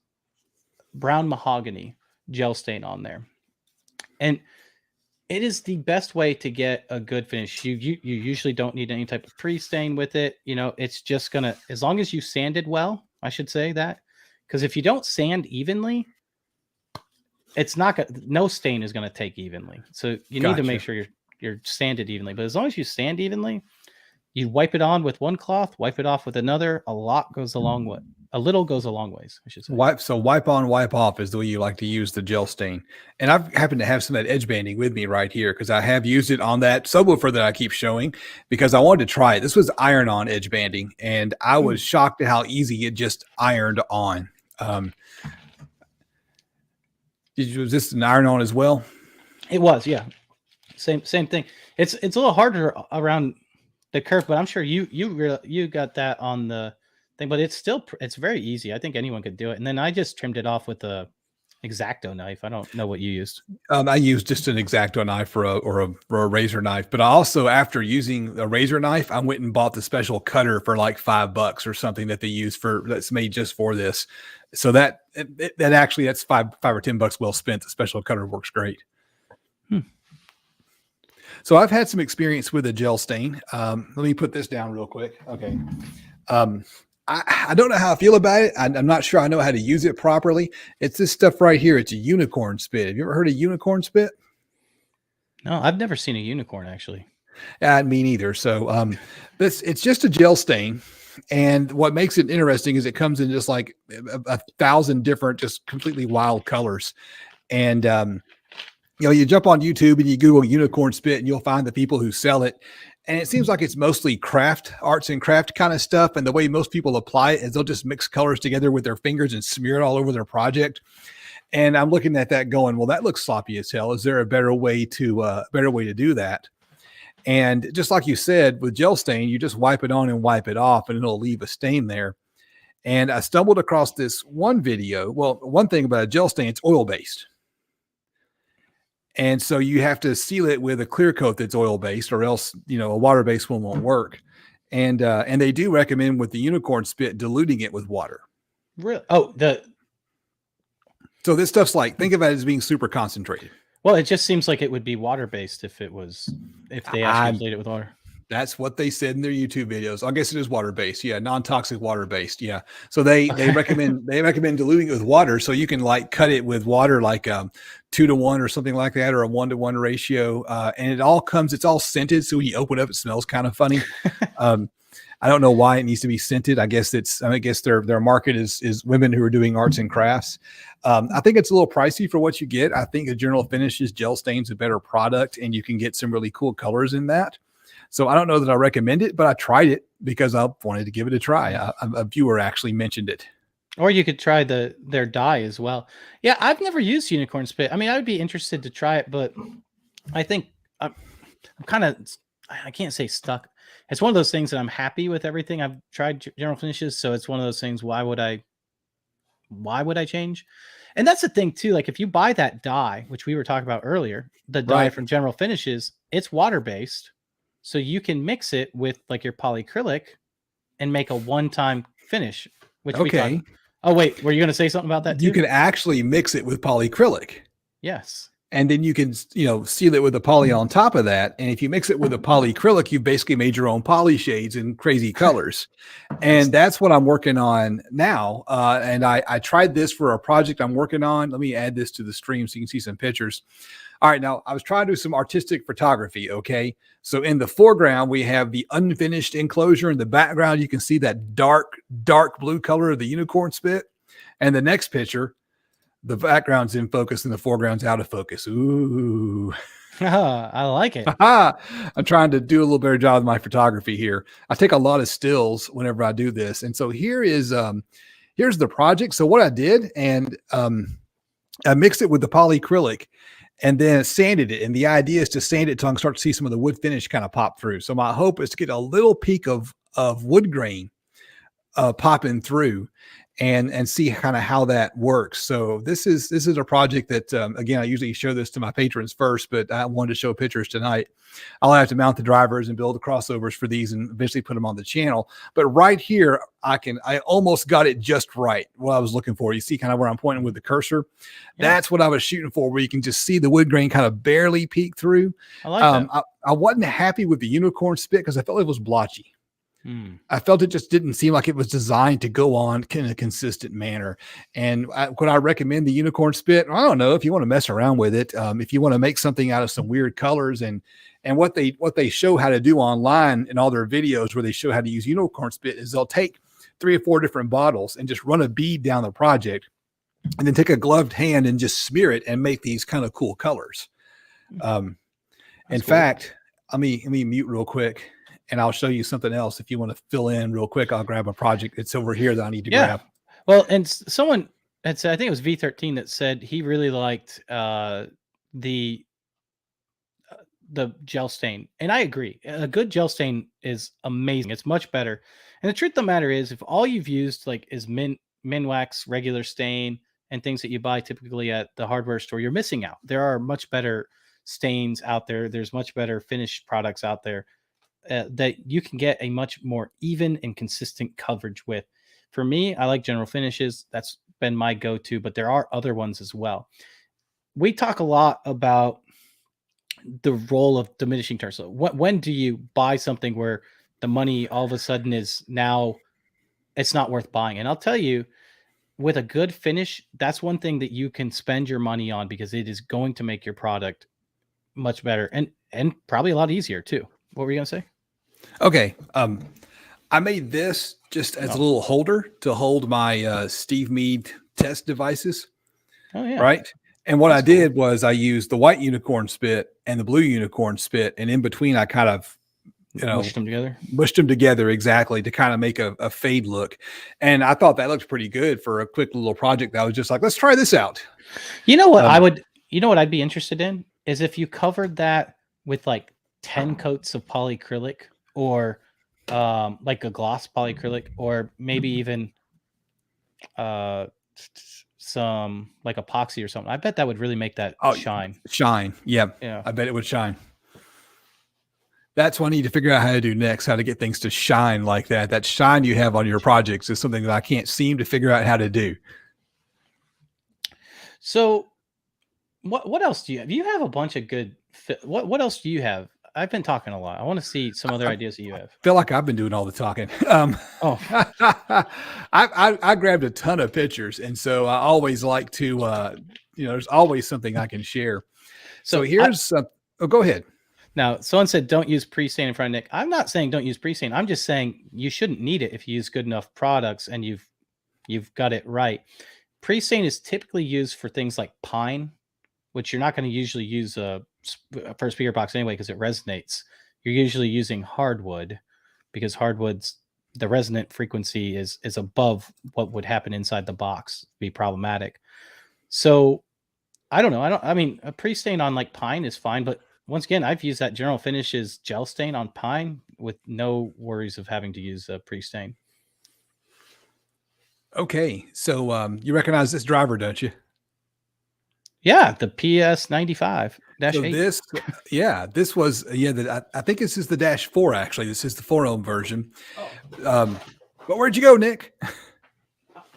B: brown mahogany gel stain on there, and it is the best way to get a good finish. You usually don't need any type of pre-stain with it. It's just gonna, as long as you sanded well, I should say that, because if you don't sand evenly, it's not gonna, no stain is gonna take evenly. So you need to make sure you're sanded evenly. But as long as you sand evenly, you wipe it on with one cloth, wipe it off with another. A little goes a long ways, I should say.
A: Wipe on, wipe off is the way you like to use the gel stain. And I've happened to have some of that edge banding with me right here, because I have used it on that subwoofer that I keep showing, because I wanted to try it. This was iron-on edge banding, and I was shocked at how easy it just ironed on. Was this an iron-on as well? It
B: was, yeah. Same thing. It's a little harder around the curve, but I'm sure you got that on the thing. But it's very easy. I think anyone could do it. And then I just trimmed it off with a X-Acto knife. I don't know what you used.
A: I use just an X-Acto knife or a razor knife, but I also, after using a razor knife, I went and bought the special cutter for like $5 or something that they use that's made just for this. So that actually, that's five or $10 well spent. The special cutter works great. So I've had some experience with a gel stain. Let me put this down real quick. Okay. I don't know how I feel about it. I'm not sure I know how to use it properly. It's this stuff right here. It's a unicorn spit. Have you ever heard of unicorn spit?
B: No, I've never seen a unicorn actually.
A: Me neither. So it's just a gel stain. And what makes it interesting is it comes in just like a 1,000 different, just completely wild colors. And you jump on YouTube and you Google unicorn spit and you'll find the people who sell it. And it seems like it's mostly arts and craft kind of stuff. And the way most people apply it is they'll just mix colors together with their fingers and smear it all over their project. And I'm looking at that going, well, that looks sloppy as hell. Is there a better way to do that? And just like you said, with gel stain, you just wipe it on and wipe it off and it'll leave a stain there. And I stumbled across this one video. Well, one thing about a gel stain, it's oil-based. And so you have to seal it with a clear coat that's oil-based, or else, a water-based one won't work. And they do recommend with the unicorn spit diluting it with water.
B: Really? Oh,
A: so this stuff's like, think of it as being super concentrated.
B: Well, it just seems like it would be water-based if they actually dilute it with water.
A: That's what they said in their YouTube videos. I guess it is water-based. Yeah. Non-toxic water-based. Yeah. So they recommend diluting it with water. So you can like cut it with water, like 2-to-1 or something like that, or a 1-to-1 ratio. And it's all scented. So when you open it up, it smells kind of funny. I don't know why it needs to be scented. I guess their market is women who are doing arts and crafts. I think it's a little pricey for what you get. I think the General Finishes gel stain's a better product and you can get some really cool colors in that. So I don't know that I recommend it, but I tried it because I wanted to give it a try. A viewer actually mentioned it.
B: Or you could try their dye as well. Yeah, I've never used unicorn spit. I mean, I would be interested to try it, but I think I'm kind of, I can't say stuck. It's one of those things that I'm happy with everything. I've tried General Finishes, so it's one of those things. Why would I change? And that's the thing too. Like if you buy that dye, which we were talking about earlier, the dye from General Finishes, it's water-based. So you can mix it with like your polycrylic and make a one-time finish, which oh, wait, were you going to say something about that too?
A: You can actually mix it with polycrylic.
B: Yes.
A: And then you can, seal it with a poly on top of that. And if you mix it with a polycrylic, you've basically made your own poly shades in crazy colors. And that's what I'm working on now. And I tried this for a project I'm working on. Let me add this to the stream so you can see some pictures. All right. Now I was trying to do some artistic photography. Okay. So in the foreground, we have the unfinished enclosure. In the background, you can see that dark blue color of the unicorn spit. And the next picture, the background's in focus and the foreground's out of focus. Ooh.
B: I like it.
A: I'm trying to do a little better job of my photography here. I take a lot of stills whenever I do this. And so here's the project. So what I did, and I mixed it with the polycrylic and then sanded it. And the idea is to sand it till I can start to see some of the wood finish kind of pop through. So my hope is to get a little peak of wood grain popping through and see kind of how that works. So this is a project that, again, I usually show this to my patrons first, but I wanted to show pictures tonight. I'll have to mount the drivers and build the crossovers for these and eventually put them on the channel. But right here, I almost got it just right. What I was looking for. You see kind of where I'm pointing with the cursor. Yeah. That's what I was shooting for, where you can just see the wood grain kind of barely peek through.
B: I like that.
A: I wasn't happy with the unicorn spit because I felt it was blotchy. I felt it just didn't seem like it was designed to go on in a consistent manner. And could I recommend the unicorn spit? I don't know if you want to mess around with it. If you want to make something out of some weird colors and what they show how to do online in all their videos where they show how to use unicorn spit is they'll take 3 or 4 different bottles and just run a bead down the project and then take a gloved hand and just smear it and make these kind of cool colors. In fact, let me mute real quick. And I'll show you something else. If you want to fill in real quick, I'll grab a project that's over here that I need to grab.
B: Well, and someone had said, I think it was V13 that said he really liked the gel stain. And I agree. A good gel stain is amazing. It's much better. And the truth of the matter is, if all you've used like is Minwax regular stain and things that you buy typically at the hardware store, you're missing out. There are much better stains out there. There's much better finished products out there that you can get a much more even and consistent coverage with. For me, I like General Finishes. That's been my go-to, but there are other ones as well. We talk a lot about the role of diminishing returns. So when do you buy something where the money all of a sudden is now it's not worth buying? And I'll tell you, with a good finish, that's one thing that you can spend your money on because it is going to make your product much better and probably a lot easier too. What were you gonna say?
A: Okay. I made this just as a little holder to hold my Steve Mead test devices.
B: Oh yeah.
A: Right. And what I did was I used the white unicorn spit and the blue unicorn spit, and in between I kind of
B: mushed them
A: together exactly to kind of make a fade look. And I thought that looked pretty good for a quick little project that I was just like, let's try this out.
B: You know what I'd be interested in is if you covered that with like 10 coats of polycrylic or like a gloss polycrylic, or maybe even some like epoxy or something. I bet that would really make that shine.
A: Yeah. I bet it would shine. That's what I need to figure out how to do next, how to get things to shine like that. That shine you have on your projects is something that I can't seem to figure out how to do.
B: So what else do you have? You have a bunch of good what else do you have? I've been talking a lot. I want to see some other ideas that you have.
A: I feel like I've been doing all the talking. I grabbed a ton of pictures, and so I always like to, there's always something I can share. So here's, go ahead.
B: Now, someone said don't use pre-stain in front of Nick. I'm not saying don't use pre-stain. I'm just saying you shouldn't need it if you use good enough products and you've got it right. Pre-stain is typically used for things like pine, which you're not going to usually use for a speaker box anyway because it resonates. You're usually using hardwood because hardwood's the resonant frequency is above what would happen inside the box, be problematic. So I don't know. I mean, a pre-stain on like pine is fine, but once again, I've used that General Finishes gel stain on pine with no worries of having to use a pre-stain.
A: Okay, so you recognize this driver, don't you?
B: Yeah, the PS95-8.
A: So this was I think this is the -4 actually. This is the 4-ohm version. But where'd you go, Nick?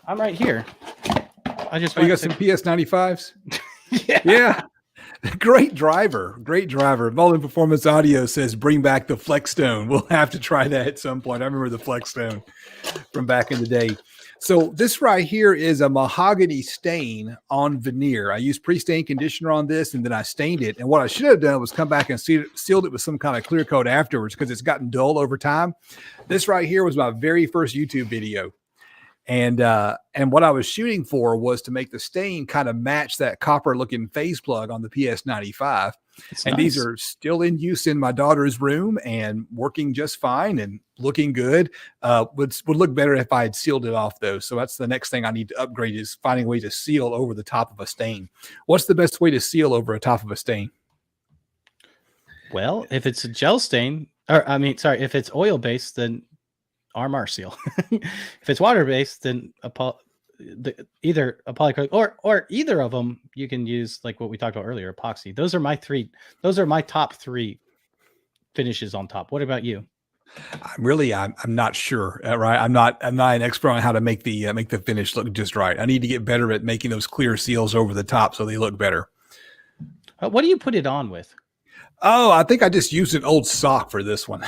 B: I'm right here. I just
A: you got some PS95s? Yeah. Great driver. Volume Performance Audio says bring back the Flexstone. We'll have to try that at some point. I remember the Flexstone from back in the day. So this right here is a mahogany stain on veneer. I used pre-stain conditioner on this, and then I stained it. And what I should have done was come back and sealed it with some kind of clear coat afterwards because it's gotten dull over time. This right here was my very first YouTube video. And what I was shooting for was to make the stain kind of match that copper looking phase plug on the PS95. And nice. These are still in use in my daughter's room and working just fine and looking good. Would look better if I had sealed it off though. So that's the next thing I need to upgrade is finding a way to seal over the top of a stain. What's the best way to seal over a top of a stain?
B: Well, if it's a gel stain, if it's oil based, then RMR seal. If it's water based, then either a polycrylic or either of them you can use, like what we talked about earlier, epoxy. Those are my top 3 finishes on top. What about you?
A: I'm not sure, right? I'm not an expert on how to make the finish look just right. I need to get better at making those clear seals over the top so they look better.
B: What do you put it on with?
A: Oh, I think I just used an old sock for this one.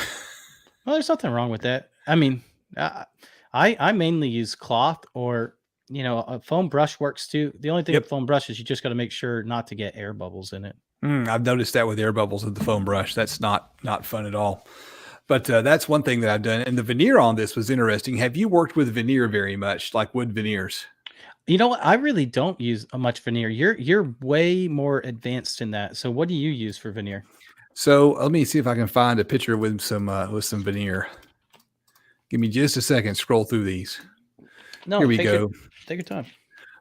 B: Well, there's nothing wrong with that. I mean, I mainly use cloth or, a foam brush works too. The only thing with foam brush is you just got to make sure not to get air bubbles in it.
A: I've noticed that with air bubbles with the foam brush. That's not fun at all. But that's one thing that I've done. And the veneer on this was interesting. Have you worked with veneer very much, like wood veneers?
B: You know what? I really don't use much veneer. You're way more advanced in that. So what do you use for veneer?
A: So let me see if I can find a picture with some veneer. Give me just a second. Scroll through these.
B: No,
A: here we go.
B: Take your time.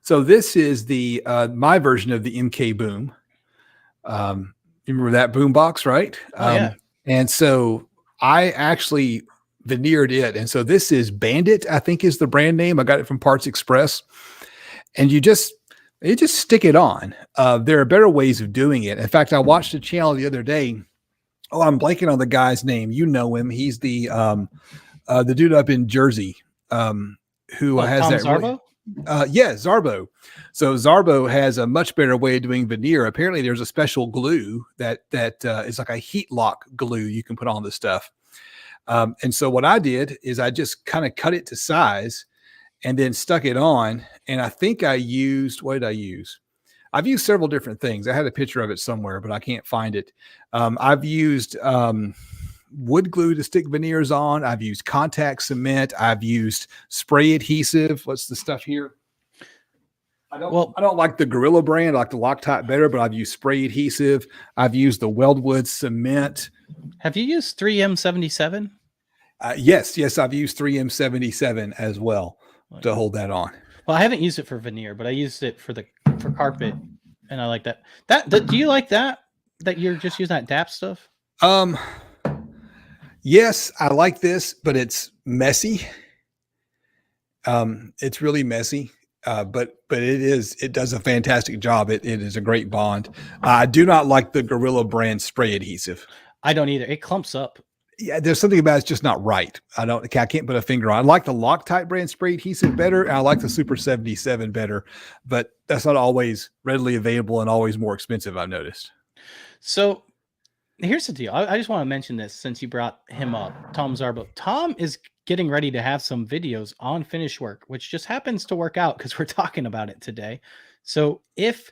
A: So this is the my version of the MK Boom. You remember that boom box, right?
B: Yeah.
A: And so I actually veneered it. And so this is Bandit, I think is the brand name. I got it from Parts Express. And you just You just stick it on. There are better ways of doing it. In fact, I watched a channel the other day. Oh, I'm blanking on the guy's name. You know him. He's the dude up in Jersey, who
B: Oh,
A: has
B: Tom
A: that really.
B: Zarbo?
A: Yeah, Zarbo. So Zarbo has a much better way of doing veneer. Apparently, there's a special glue that is like a heat lock glue you can put on the stuff. And so what I did is I just kind of cut it to size and then stuck it on. And I think I used, what did I use? I've used several different things. I had a picture of it somewhere, but I can't find it. I've used wood glue to stick veneers on. I've used contact cement. I've used spray adhesive. What's the stuff here? I don't like the Gorilla brand. I like the Loctite better, but I've used spray adhesive. I've used the Weldwood cement.
B: Have you used 3M77?
A: Yes, I've used 3M77 as well to hold that on.
B: Well, I haven't used it for veneer, but I used it for carpet, and I like that. Do you like that you're just using that DAP stuff?
A: Yes, I like this, but it's messy. It's really messy. But it does a fantastic job. It is a great bond. I do not like the Gorilla brand spray adhesive.
B: I don't either. It clumps up.
A: Yeah, there's something about it's just not right. I can't put a finger on. I like the Loctite brand spray adhesive better, and I like the Super 77 better, but that's not always readily available and always more expensive, I've noticed.
B: So here's the deal. I just want to mention this since you brought him up, Tom Zarbo. Tom is getting ready to have some videos on finish work, which just happens to work out because we're talking about it today. So if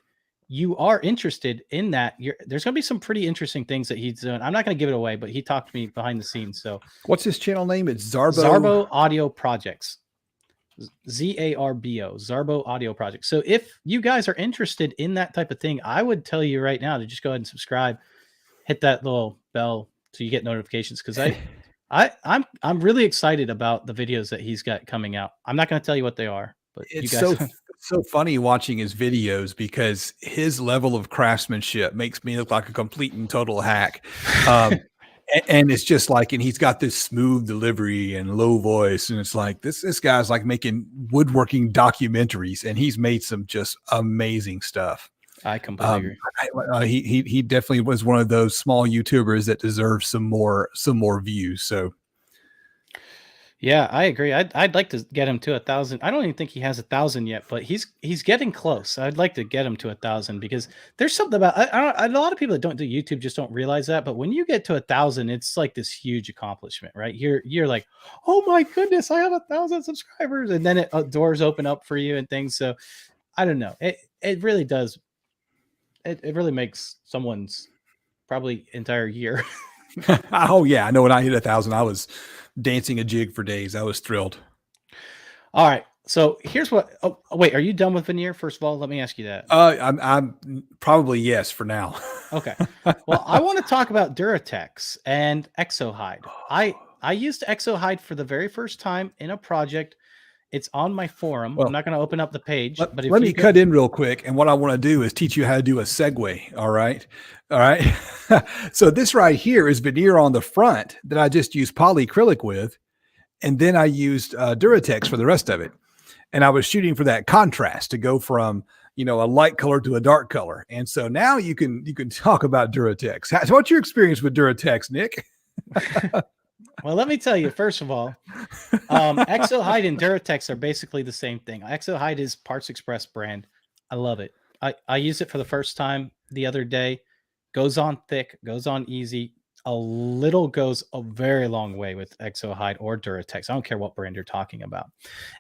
B: you are interested in that, there's going to be some pretty interesting things that he's doing. I'm not going to give it away, but he talked to me behind the scenes. So
A: what's his channel name? It's
B: Zarbo Audio Projects. Zarbo, Zarbo Audio Projects. So if you guys are interested in that type of thing, I would tell you right now to just go ahead and subscribe, hit that little bell so you get notifications, because I'm really excited about the videos that he's got coming out. I'm not going to tell you what they are, but
A: it's
B: you guys
A: so funny watching his videos because his level of craftsmanship makes me look like a complete and total hack. And it's just like, and he's got this smooth delivery and low voice, and it's like this guy's like making woodworking documentaries, and he's made some just amazing stuff.
B: I completely agree.
A: He definitely was one of those small YouTubers that deserves some more views. So
B: yeah, I agree. I'd like to get him to 1,000. I don't even think he has 1,000 yet, but he's getting close. I'd like to get him to 1,000 because there's something about a lot of people that don't do YouTube just don't realize that. But when you get to 1,000, it's like this huge accomplishment, right? You're like, oh my goodness, I have 1,000 subscribers, and then doors open up for you and things. So I don't know. It really does. It really makes someone's probably entire year.
A: Oh yeah, I know when I hit 1,000, I was dancing a jig for days. I was thrilled.
B: All right. So here's what. Oh, wait. Are you done with veneer? First of all, let me ask you that.
A: I'm probably yes for now.
B: Okay. Well, I want to talk about Duratex and Exo-Hide. I used Exo-Hide for the very first time in a project. It's on my forum. Well, I'm not going to open up the page.
A: But let me cut in real quick. And what I want to do is teach you how to do a segue. All right. So this right here is veneer on the front that I just used polycrylic with. And then I used Duratex for the rest of it. And I was shooting for that contrast to go from, a light color to a dark color. And so now you can talk about Duratex. So what's your experience with Duratex, Nick?
B: Well, let me tell you, first of all, Exo-Hide and Duratex are basically the same thing. Exo-Hide is Parts Express brand. I love it. I used it for the first time the other day. Goes on thick, goes on easy. A little goes a very long way with Exo-Hide or Duratex. I don't care what brand you're talking about.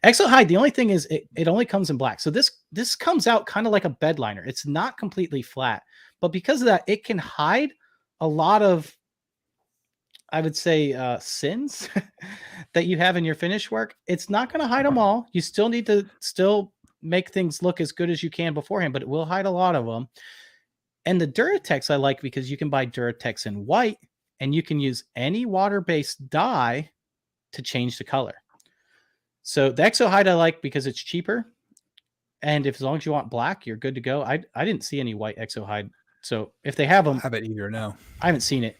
B: Exo-Hide, the only thing is it only comes in black. So this comes out kind of like a bed liner. It's not completely flat, but because of that, it can hide a lot of, I would say, sins that you have in your finish work. It's not going to hide them all. You still need to make things look as good as you can beforehand, but it will hide a lot of them. And the Duratex I like because you can buy Duratex in white and you can use any water-based dye to change the color. So the Exo-Hide I like because it's cheaper. And as long as you want black, you're good to go. I didn't see any white Exo-Hide. So if they have them,
A: I haven't either. No,
B: I haven't seen it.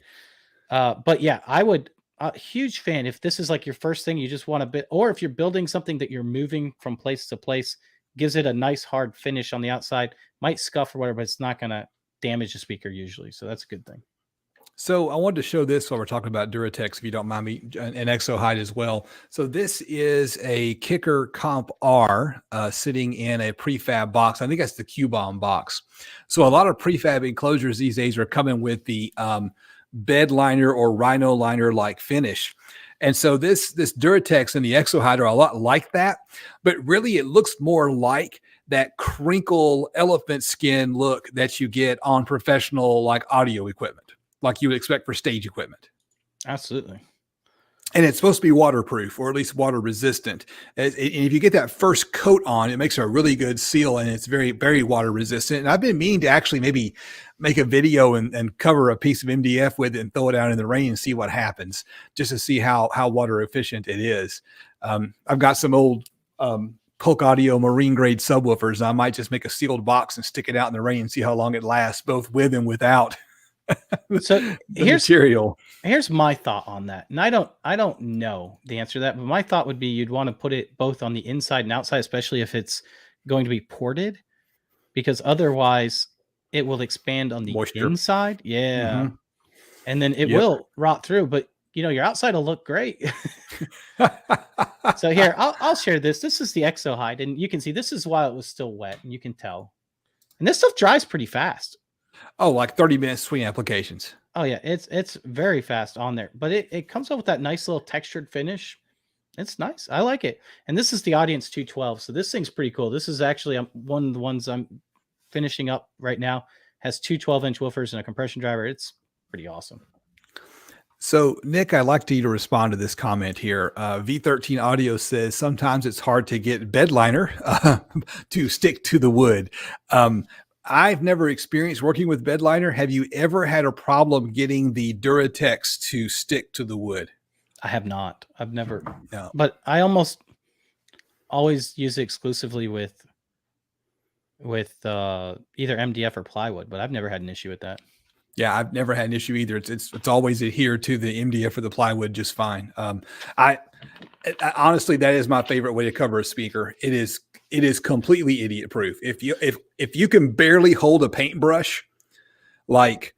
B: But yeah, I would, a huge fan. If this is like your first thing, you just want a bit, or if you're building something that you're moving from place to place, gives it a nice hard finish on the outside. Might scuff or whatever, but it's not going to damage the speaker usually. So that's a good thing.
A: So I wanted to show this while we're talking about Duratex, if you don't mind me, and Exo Hide as well. So this is a Kicker Comp R sitting in a prefab box. I think that's the Q-Bomb box. So a lot of prefab enclosures these days are coming with the bed liner or rhino liner like finish. And so this Duratex and the Exo Hide are a lot like that, but really it looks more like that crinkle elephant skin look that you get on professional like audio equipment, like you would expect for stage equipment.
B: Absolutely.
A: And it's supposed to be waterproof, or at least water resistant. And if you get that first coat on, it makes a really good seal, and it's very, very water resistant. And I've been meaning to actually maybe make a video and cover a piece of MDF with it and throw it out in the rain and see what happens, just to see how water efficient it is. I've got some old Polk Audio marine grade subwoofers, and I might just make a sealed box and stick it out in the rain and see how long it lasts, both with and without.
B: So here's my thought on that. And I don't know the answer to that, but my thought would be you'd want to put it both on the inside and outside, especially if it's going to be ported, because otherwise it will expand on the inside. Yeah. Mm-hmm. And then it will rot through, but your outside will look great. So here, I'll share this. This is the Exo Hide, and you can see this is while it was still wet, and you can tell. And this stuff dries pretty fast.
A: Oh, like 30 minutes between applications.
B: Oh yeah, it's very fast on there, but it comes up with that nice little textured finish. It's nice. I like it. And this is the Audience 212. So this thing's pretty cool. This is actually one of the ones I'm finishing up right now. Has two 12-inch woofers and a compression driver. It's pretty awesome.
A: So, Nick, I'd like you to respond to this comment here. V13 Audio says sometimes it's hard to get bed liner to stick to the wood. I've never experienced working with bed liner. Have you ever had a problem getting the Duratex to stick to the wood?
B: I have not. I've never. No. But I almost always use it exclusively with either MDF or plywood, but I've never had an issue with that.
A: Yeah, I've never had an issue either. It's always adhered to the MDF or the plywood just fine. I honestly, that is my favorite way to cover a speaker. It is completely idiot proof. If you can barely hold a paintbrush, like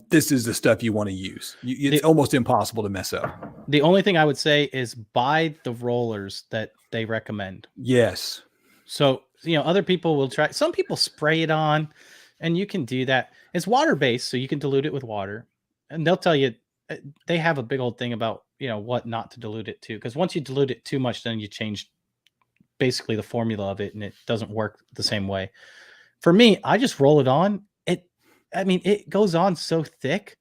A: this is the stuff you want to use. It's almost impossible to mess up.
B: The only thing I would say is buy the rollers that they recommend.
A: Yes.
B: So other people will try. Some people spray it on, and you can do that. It's water-based, so you can dilute it with water. And they'll tell you, they have a big old thing about, what not to dilute it to. Because once you dilute it too much, then you change basically the formula of it, and it doesn't work the same way. For me, I just roll it on. It goes on so thick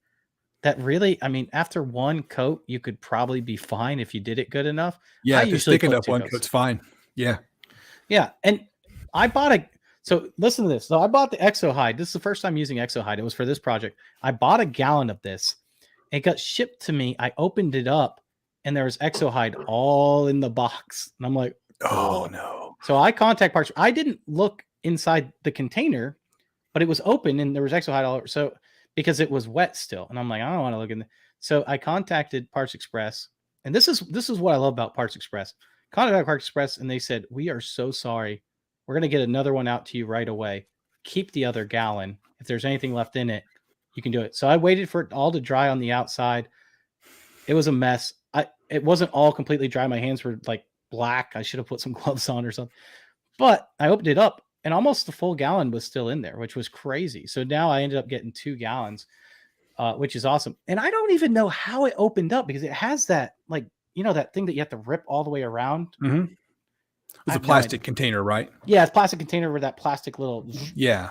B: that really, after one coat, you could probably be fine if you did it good enough.
A: Yeah, if it's thick enough, one coat's fine. Yeah.
B: Yeah, and I bought so listen to this. So I bought the Exo Hide. This is the first time using Exo Hide. It was for this project. I bought a gallon of this. It got shipped to me. I opened it up, and there was Exo Hide all in the box. And I'm like,
A: oh no.
B: So I contact Parts. I didn't look inside the container, but it was open, and there was Exo Hide all over. So because it was wet still, and I'm like, I don't want to look in there. So I contacted Parts Express, and this is what I love about Parts Express. Contacted Parts Express, and they said, we are so sorry. We're going to get another one out to you right away. Keep the other gallon. If there's anything left in it, you can do it. So I waited for it all to dry on the outside. It was a mess. It wasn't all completely dry. My hands were like black. I should have put some gloves on or something. But I opened it up, and almost the full gallon was still in there, which was crazy. So now I ended up getting 2 gallons, which is awesome. And I don't even know how it opened up, because it has that, that thing that you have to rip all the way around.
A: Mm-hmm. It's a plastic container, right?
B: Yeah, it's plastic container with that plastic little.
A: Yeah.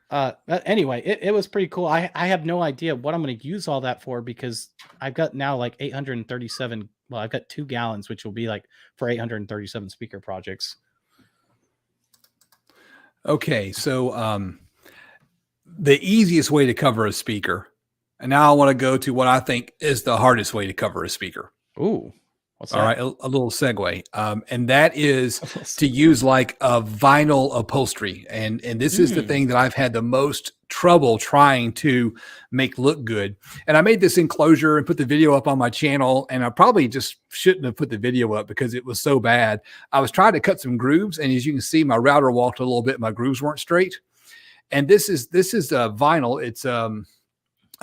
B: But anyway, it was pretty cool. I have no idea what I'm going to use all that for, because I've got now like 837. Well, I've got 2 gallons, which will be like for 837 speaker projects.
A: Okay, so the easiest way to cover a speaker, and now I want to go to what I think is the hardest way to cover a speaker.
B: Ooh. What's that?
A: All right, a little segue. And that is to use like a vinyl upholstery. And this is the thing that I've had the most trouble trying to make look good. And I made this enclosure and put the video up on my channel, and I probably just shouldn't have put the video up because it was so bad. I was trying to cut some grooves, and as you can see, my router walked a little bit. My grooves weren't straight. And this is vinyl. It's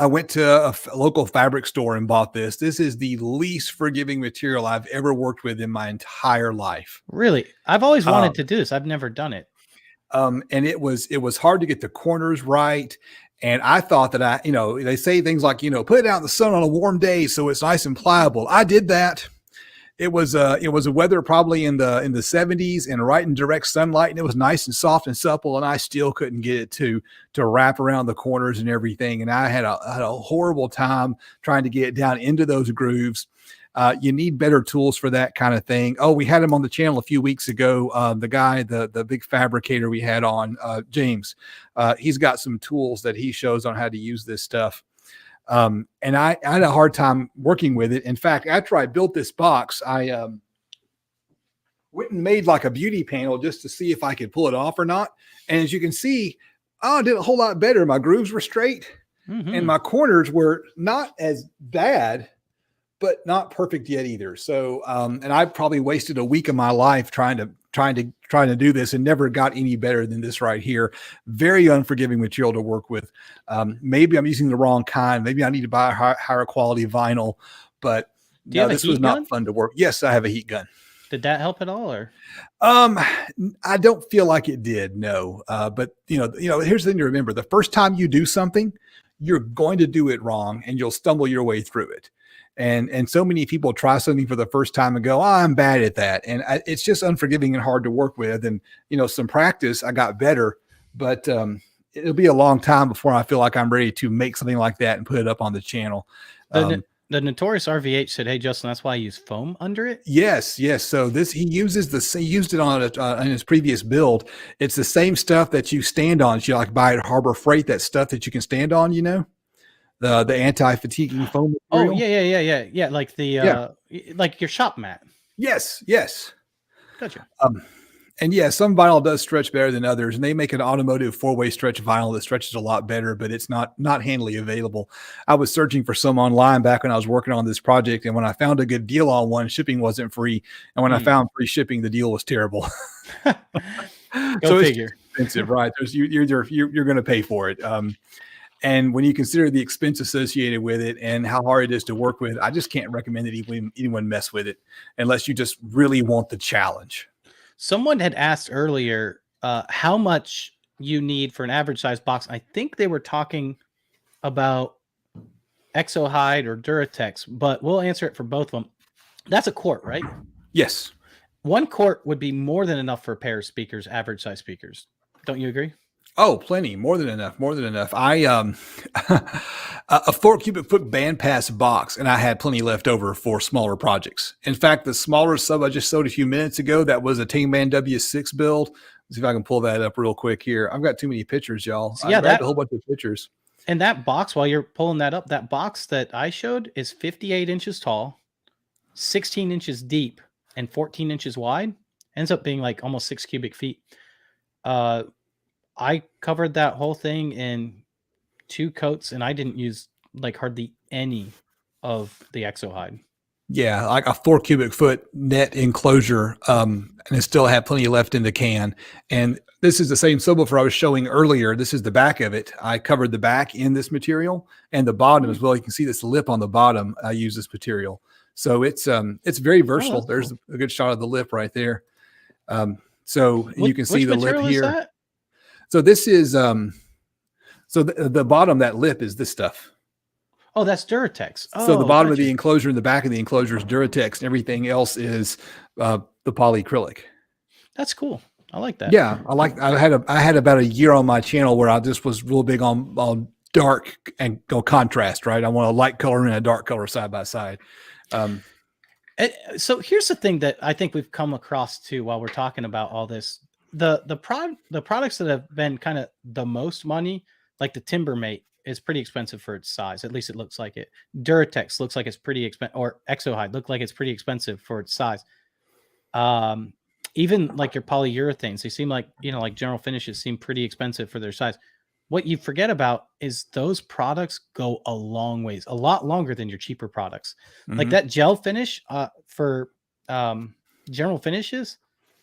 A: I went to a local fabric store and bought this. This is the least forgiving material I've ever worked with in my entire life.
B: Really? I've always wanted to do this. I've never done it.
A: And it was hard to get the corners right. And I thought that they say things like, put it out in the sun on a warm day so it's nice and pliable. I did that. It was a weather probably in the 70s and right in direct sunlight, and it was nice and soft and supple, and I still couldn't get it to wrap around the corners and everything. And I had a horrible time trying to get it down into those grooves. You need better tools for that kind of thing. Oh, we had him on the channel a few weeks ago. The guy, the big fabricator we had on, James, he's got some tools that he shows on how to use this stuff. And I had a hard time working with it. In fact, after I built this box, I went and made like a beauty panel just to see if I could pull it off or not. And as you can see, I did a whole lot better. My grooves were straight and my corners were not as bad, but not perfect yet either. So, and I probably wasted a week of my life trying to do this and never got any better than this right here. Very unforgiving material to work with. Maybe I'm using the wrong kind. Maybe I need to buy a higher quality vinyl, but no, this was not fun to work. Yes, I have a heat gun.
B: Did that help at all, or?
A: I don't feel like it did. No. But here's the thing to remember: the first time you do something, you're going to do it wrong, and you'll stumble your way through it. And so many people try something for the first time and go, I'm bad at that. And it's just unforgiving and hard to work with. And, some practice, I got better, but it'll be a long time before I feel like I'm ready to make something like that and put it up on the channel.
B: The notorious RVH said, hey, Justin, that's why I use foam under it.
A: Yes. So he used it on his previous build. It's the same stuff that you stand on. You like buy at Harbor Freight, that stuff that you can stand on, the anti-fatiguing foam material.
B: Oh, yeah. Like like your shop mat.
A: Yes.
B: Gotcha.
A: And yeah, some vinyl does stretch better than others, and they make an automotive 4-way stretch vinyl that stretches a lot better, but it's not handily available. I was searching for some online back when I was working on this project, and when I found a good deal on one, shipping wasn't free, and when I found free shipping, the deal was terrible.
B: Go figure.
A: It's expensive, right? You're going to pay for it. And when you consider the expense associated with it and how hard it is to work with, I just can't recommend that anyone mess with it unless you just really want the challenge.
B: Someone had asked earlier how much you need for an average size box. I think they were talking about Exo-Hide or Duratex, but we'll answer it for both of them. That's a quart, right?
A: Yes. 1
B: quart would be more than enough for a pair of speakers, average size speakers. Don't you agree?
A: Oh, plenty. More than enough. I, a 4 cubic foot bandpass box, and I had plenty left over for smaller projects. In fact, the smaller sub I just showed a few minutes ago, that was a Timbermate W6 build. Let's see if I can pull that up real quick here. I've got too many pictures, y'all.
B: So, yeah,
A: I grabbed a whole bunch of pictures.
B: And that box, while you're pulling that up, that box that I showed is 58 inches tall, 16 inches deep, and 14 inches wide. Ends up being like almost 6 cubic feet. I covered that whole thing in 2 coats, and I didn't use like hardly any of the Exo-Hide.
A: Yeah, like a 4 cubic foot net enclosure, and it still had plenty left in the can. And this is the same subwoofer I was showing earlier. This is the back of it. I covered the back in this material and the bottom as well. You can see this lip on the bottom. I use this material, so it's very versatile. There's cool. A good shot of the lip right there. So you can see the lip here. So this is so the bottom, that lip is this stuff.
B: Oh, that's Duratex. Oh,
A: so the bottom of the enclosure and the back of the enclosure is Duratex, and everything else is the polycrylic.
B: That's cool. I like that.
A: Yeah, I had about a year on my channel where I just was real big on dark and contrast. Right, I want a light color and a dark color side by side.
B: So here's the thing that I think we've come across too while we're talking about all this. The products that have been kind of the most money, like the Timbermate, is pretty expensive for its size. At least it looks like it. Duratex looks like it's pretty expensive, or Exo-Hide look like it's pretty expensive for its size. Even like your polyurethanes, they seem like, like General Finishes seem pretty expensive for their size. what you forget about is those products go a long ways, a lot longer than your cheaper products. Like that gel finish for general finishes,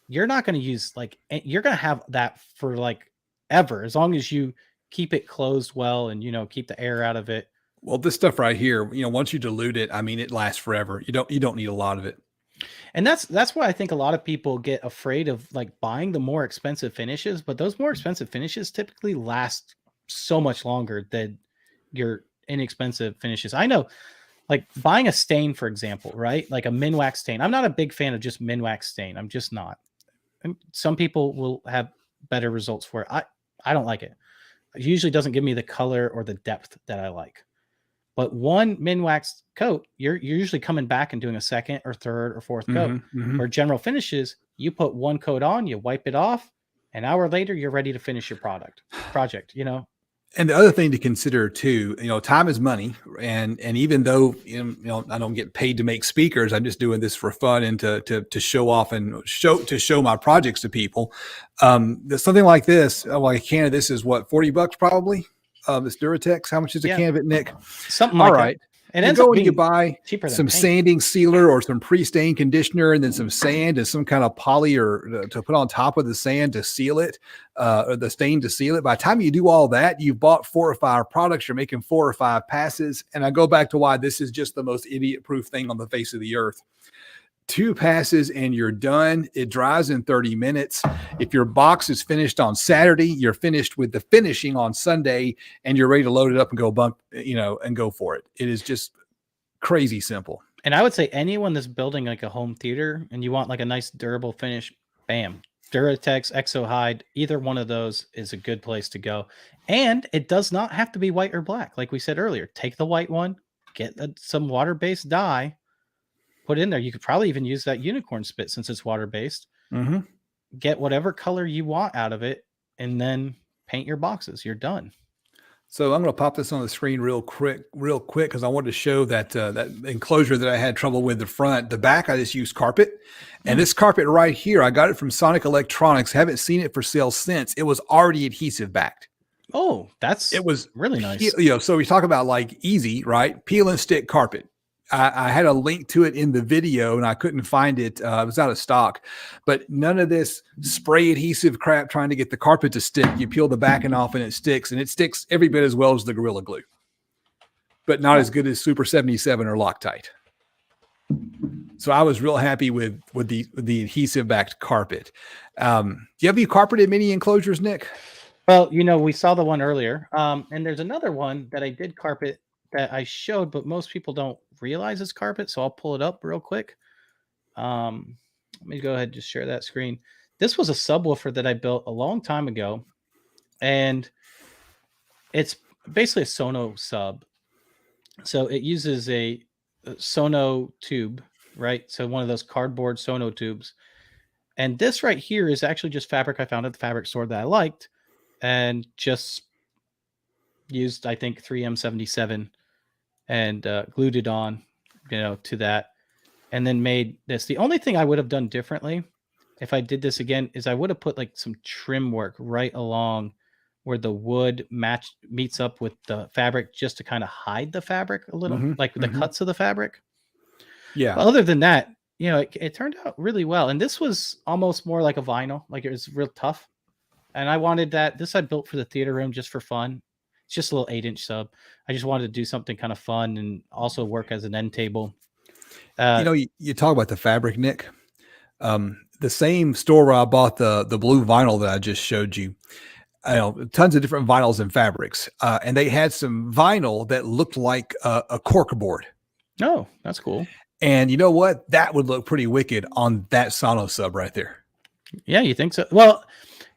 B: you're not going to use like, you're going to have that for like ever, as long as you keep it closed well and, keep the air out of it.
A: Well, this stuff right here, once you dilute it, I mean, it lasts forever. You don't need a lot of it.
B: And that's why I think a lot of people get afraid of like buying the more expensive finishes, but those more expensive finishes typically last so much longer than your inexpensive finishes. I know, like buying a stain, for example, right? Like a Minwax stain. I'm not a big fan of just Minwax stain. I'm just not. And some people will have better results for it. I don't like it. It usually doesn't give me the color or the depth that I like. But one Minwax coat, you're usually coming back and doing a second or third or fourth coat. Where general finishes, you put one coat on, you wipe it off, an hour later, you're ready to finish your project.
A: And the other thing to consider too, time is money. And even though, I don't get paid to make speakers, I'm just doing this for fun and to show off and show my projects to people. Something like this, like a can of this is what, $40 probably? This Duratex, how much is a can of it, Nick?
B: Something like that.
A: And you go and you buy some sanding sealer or some pre-stain conditioner, and then some sand and some kind of poly or to put on top of the sand to seal it, or the stain to seal it. By the time you do all that, you've bought 4 or 5 products. You're making 4 or 5 passes. And I go back to why this is just the most idiot-proof thing on the face of the earth. 2 passes and you're done. It dries in 30 minutes. If your box is finished on Saturday, you're finished with the finishing on Sunday, and you're ready to load it up and go and go for it. It is just crazy simple.
B: And I would say anyone that's building like a home theater and you want like a nice durable finish, bam, Duratex, Exo Hide, either one of those is a good place to go. And it does not have to be white or black. Like we said earlier, take the white one, get some water-based dye, put in there. You could probably even use that unicorn spit since it's water-based. Get whatever color you want out of it, and then paint your boxes. You're done.
A: So I'm going to pop this on the screen real quick, because I wanted to show that that enclosure that I had trouble with the front. The back, I just used carpet. And this carpet right here, I got it from Sonic Electronics. Haven't seen it for sale since. It was already adhesive backed.
B: Oh, it was really nice.
A: So we talk about like easy, right? Peel and stick carpet. I had a link to it in the video and I couldn't find it. It was out of stock, but none of this spray adhesive crap trying to get the carpet to stick. You peel the backing off and it sticks every bit as well as the Gorilla Glue, but not as good as Super 77 or Loctite. So I was real happy with the adhesive backed carpet. Do you have any carpeted mini enclosures, Nick?
B: Well, we saw the one earlier. And there's another one that I did carpet that I showed, but most people don't realize it's carpet. So I'll pull it up real quick. Let me go ahead and just share that screen. This was a subwoofer that I built a long time ago, and it's basically a Sono sub. So it uses a Sono tube, right? So one of those cardboard Sono tubes. And this right here is actually just fabric I found at the fabric store that I liked, and just used, I think, 3M77 and glued it on, to that, and then made this. The only thing I would have done differently if I did this again is I would have put like some trim work right along where the wood meets up with the fabric, just to kind of hide the fabric a little, like the cuts of the fabric.
A: Yeah.
B: But other than that, it turned out really well. And this was almost more like a vinyl, like it was real tough. And I wanted that. This I built for the theater room just for fun. It's just a little 8-inch sub. I just wanted to do something kind of fun and also work as an end table.
A: You talk about the fabric, Nick. The same store where I bought the blue vinyl that I just showed you, tons of different vinyls and fabrics. And they had some vinyl that looked like a cork board.
B: Oh, that's cool.
A: And you know what? That would look pretty wicked on that Sono sub right there.
B: Yeah, you think so? Well,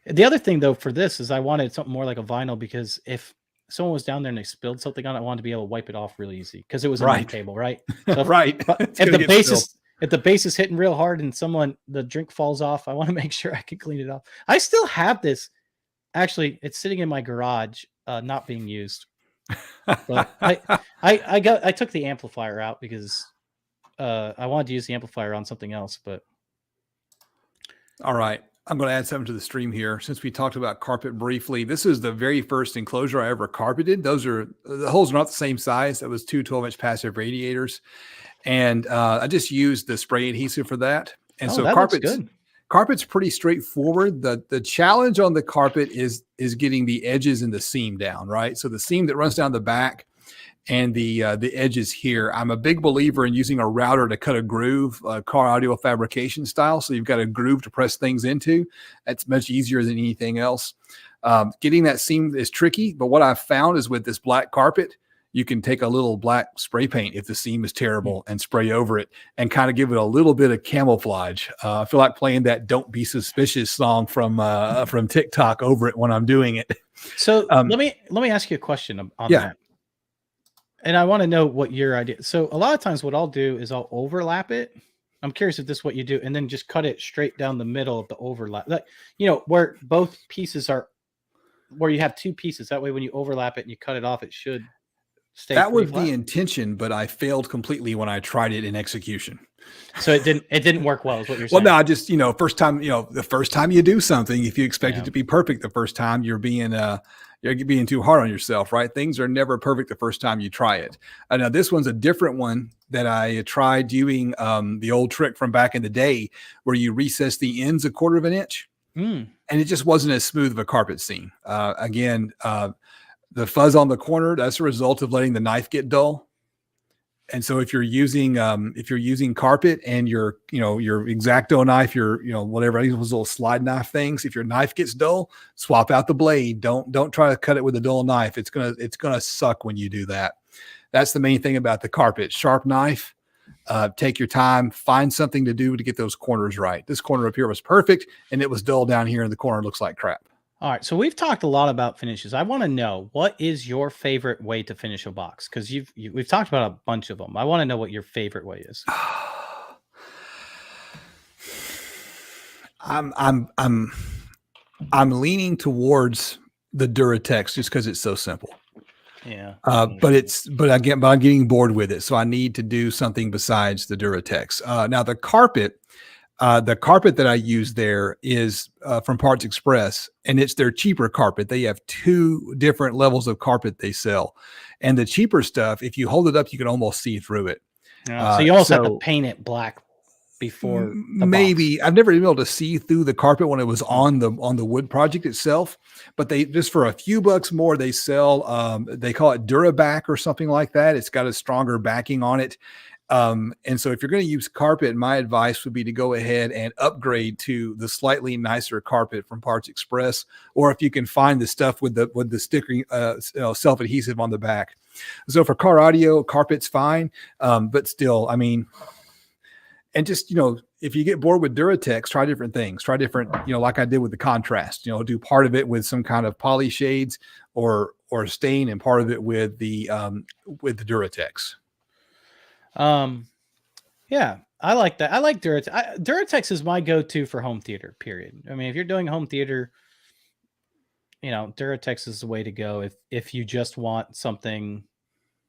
B: the other thing though for this is I wanted something more like a vinyl, because if someone was down there and they spilled something on it, I wanted to be able to wipe it off really easy, because it was an end table, right? So if the base is hitting real hard and the drink falls off, I want to make sure I can clean it off. I still have this. Actually, it's sitting in my garage, not being used. But I took the amplifier out because I wanted to use the amplifier on something else. But
A: all right. I'm going to add something to the stream here. Since we talked about carpet briefly, this is the very first enclosure I ever carpeted. The holes are not the same size. That was two 12-inch passive radiators. And I just used the spray adhesive for that. And so
B: that looks good.
A: Carpet's pretty straightforward. The challenge on the carpet is getting the edges and the seam down, right? So the seam that runs down the back and the edges here. I'm a big believer in using a router to cut a groove, car audio fabrication style. So you've got a groove to press things into. That's much easier than anything else. Getting that seam is tricky, but what I've found is with this black carpet, you can take a little black spray paint if the seam is terrible and spray over it and kind of give it a little bit of camouflage. I feel like playing that "Don't Be Suspicious" song from TikTok over it when I'm doing it.
B: So let me ask you a question on that. And I want to know what your idea. So a lot of times what I'll do is I'll overlap it. I'm curious if this is what you do, and then just cut it straight down the middle of the overlap. Like, where both pieces are, where you have two pieces. That way when you overlap it and you cut it off, it should stay.
A: That was the intention, but I failed completely when I tried it in execution.
B: So it didn't work well, is what you're saying.
A: Well, no, just, first time, the first time you do something, if you expect it to be perfect the first time, you're being too hard on yourself, right? Things are never perfect the first time you try it. Now this one's a different one that I tried doing, the old trick from back in the day where you recess the ends 1/4 of an inch. And it just wasn't as smooth of a carpet seam. The fuzz on the corner, that's a result of letting the knife get dull. And so if you're using carpet and your X-Acto knife, whatever, those little slide knife things, if your knife gets dull, swap out the blade. Don't try to cut it with a dull knife. It's gonna suck when you do that. That's the main thing about the carpet. Sharp knife, take your time, find something to do to get those corners right. This corner up here was perfect and it was dull down here and the corner looks like crap.
B: All right, so we've talked a lot about finishes. I want to know, what is your favorite way to finish a box? Because we've talked about a bunch of them. I want to know what your favorite way is.
A: I'm leaning towards the Duratex just because it's so simple.
B: Yeah.
A: But I'm getting bored with it, so I need to do something besides the Duratex. Now the carpet that I use there is from Parts Express, and it's their cheaper carpet. They have 2 different levels of carpet they sell. And the cheaper stuff, if you hold it up, you can almost see through it.
B: So you also have to paint it black before the
A: maybe
B: box.
A: I've never been able to see through the carpet when it was on the wood project itself, but they just for a few bucks more, they sell, they call it Duraback or something like that. It's got a stronger backing on it. And so if you're going to use carpet, my advice would be to go ahead and upgrade to the slightly nicer carpet from Parts Express, or if you can find the stuff with the stickering, self-adhesive on the back. So for car audio, carpet's fine. But still, I mean, and just, if you get bored with Duratex, try different things, try different, like I did with the contrast, do part of it with some kind of poly shades or stain and part of it with the Duratex.
B: Yeah, I like that. I like Duratex. Duratex is my go-to for home theater, period. I mean, if you're doing home theater, Duratex is the way to go if you just want something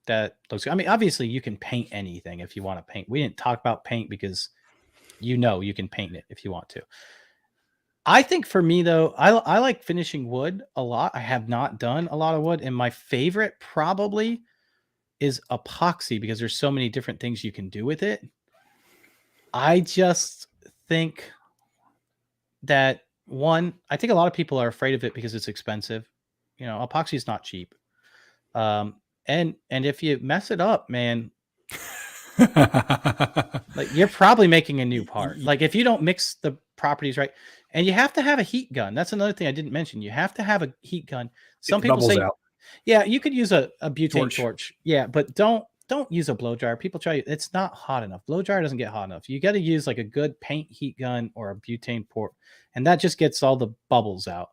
B: that looks good. I mean, obviously you can paint anything if you want to paint. We didn't talk about paint because you can paint it if you want to. I think for me though, I like finishing wood a lot. I have not done a lot of wood, and my favorite probably is epoxy because there's so many different things you can do with it. I just think that I think a lot of people are afraid of it because it's expensive. Epoxy is not cheap. And if you mess it up, man, like you're probably making a new part. Like if you don't mix the properties right, and you have to have a heat gun. That's another thing I didn't mention. You have to have a heat gun. Some people say, yeah, you could use a butane torch. Yeah, but don't use a blow dryer. People try, it's not hot enough. Blow dryer doesn't get hot enough. You got to use like a good paint heat gun or a butane port, and that just gets all the bubbles out.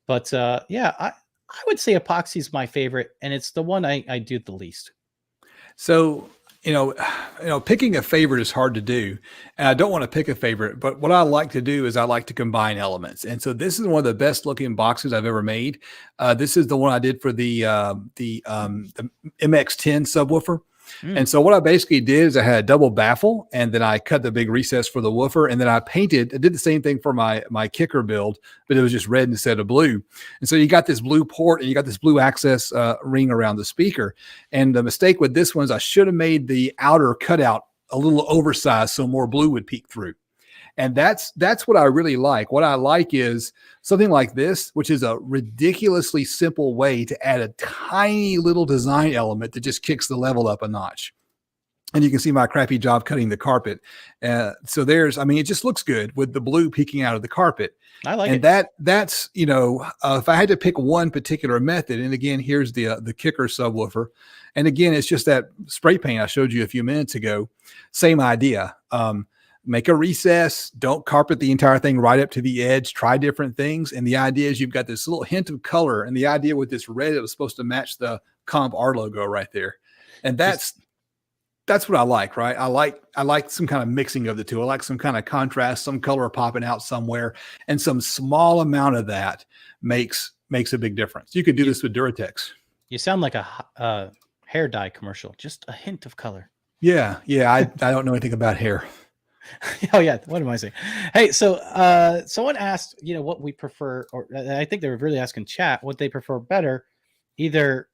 B: But yeah, I would say epoxy is my favorite, and it's the one I do the least.
A: So, picking a favorite is hard to do. And I don't want to pick a favorite, but what I like to do is I like to combine elements. And so this is one of the best looking boxes I've ever made. This is the one I did for the MX10 subwoofer. And so what I basically did is I had a double baffle, and then I cut the big recess for the woofer, and then I did the same thing for my kicker build, but it was just red instead of blue. And so you got this blue port and you got this blue access ring around the speaker. And the mistake with this one is I should have made the outer cutout a little oversized so more blue would peek through. And that's what I really like. What I like is something like this, which is a ridiculously simple way to add a tiny little design element that just kicks the level up a notch. And you can see my crappy job cutting the carpet. So it just looks good with the blue peeking out of the carpet.
B: I like
A: it. And that's, if I had to pick one particular method, and again, here's the kicker subwoofer. And again, it's just that spray paint I showed you a few minutes ago. Same idea. Make a recess, don't carpet the entire thing right up to the edge, try different things. And the idea is you've got this little hint of color, and the idea with this red, it was supposed to match the Comp R logo right there. And that's what I like, right? I like some kind of mixing of the two. I like some kind of contrast, some color popping out somewhere, and some small amount of that makes a big difference. You could do this with Duratex.
B: You sound like a hair dye commercial, just a hint of color.
A: Yeah. I don't know anything about hair.
B: Oh yeah, what am I saying? Hey, so someone asked, what we prefer, or I think they were really asking chat what they prefer better, either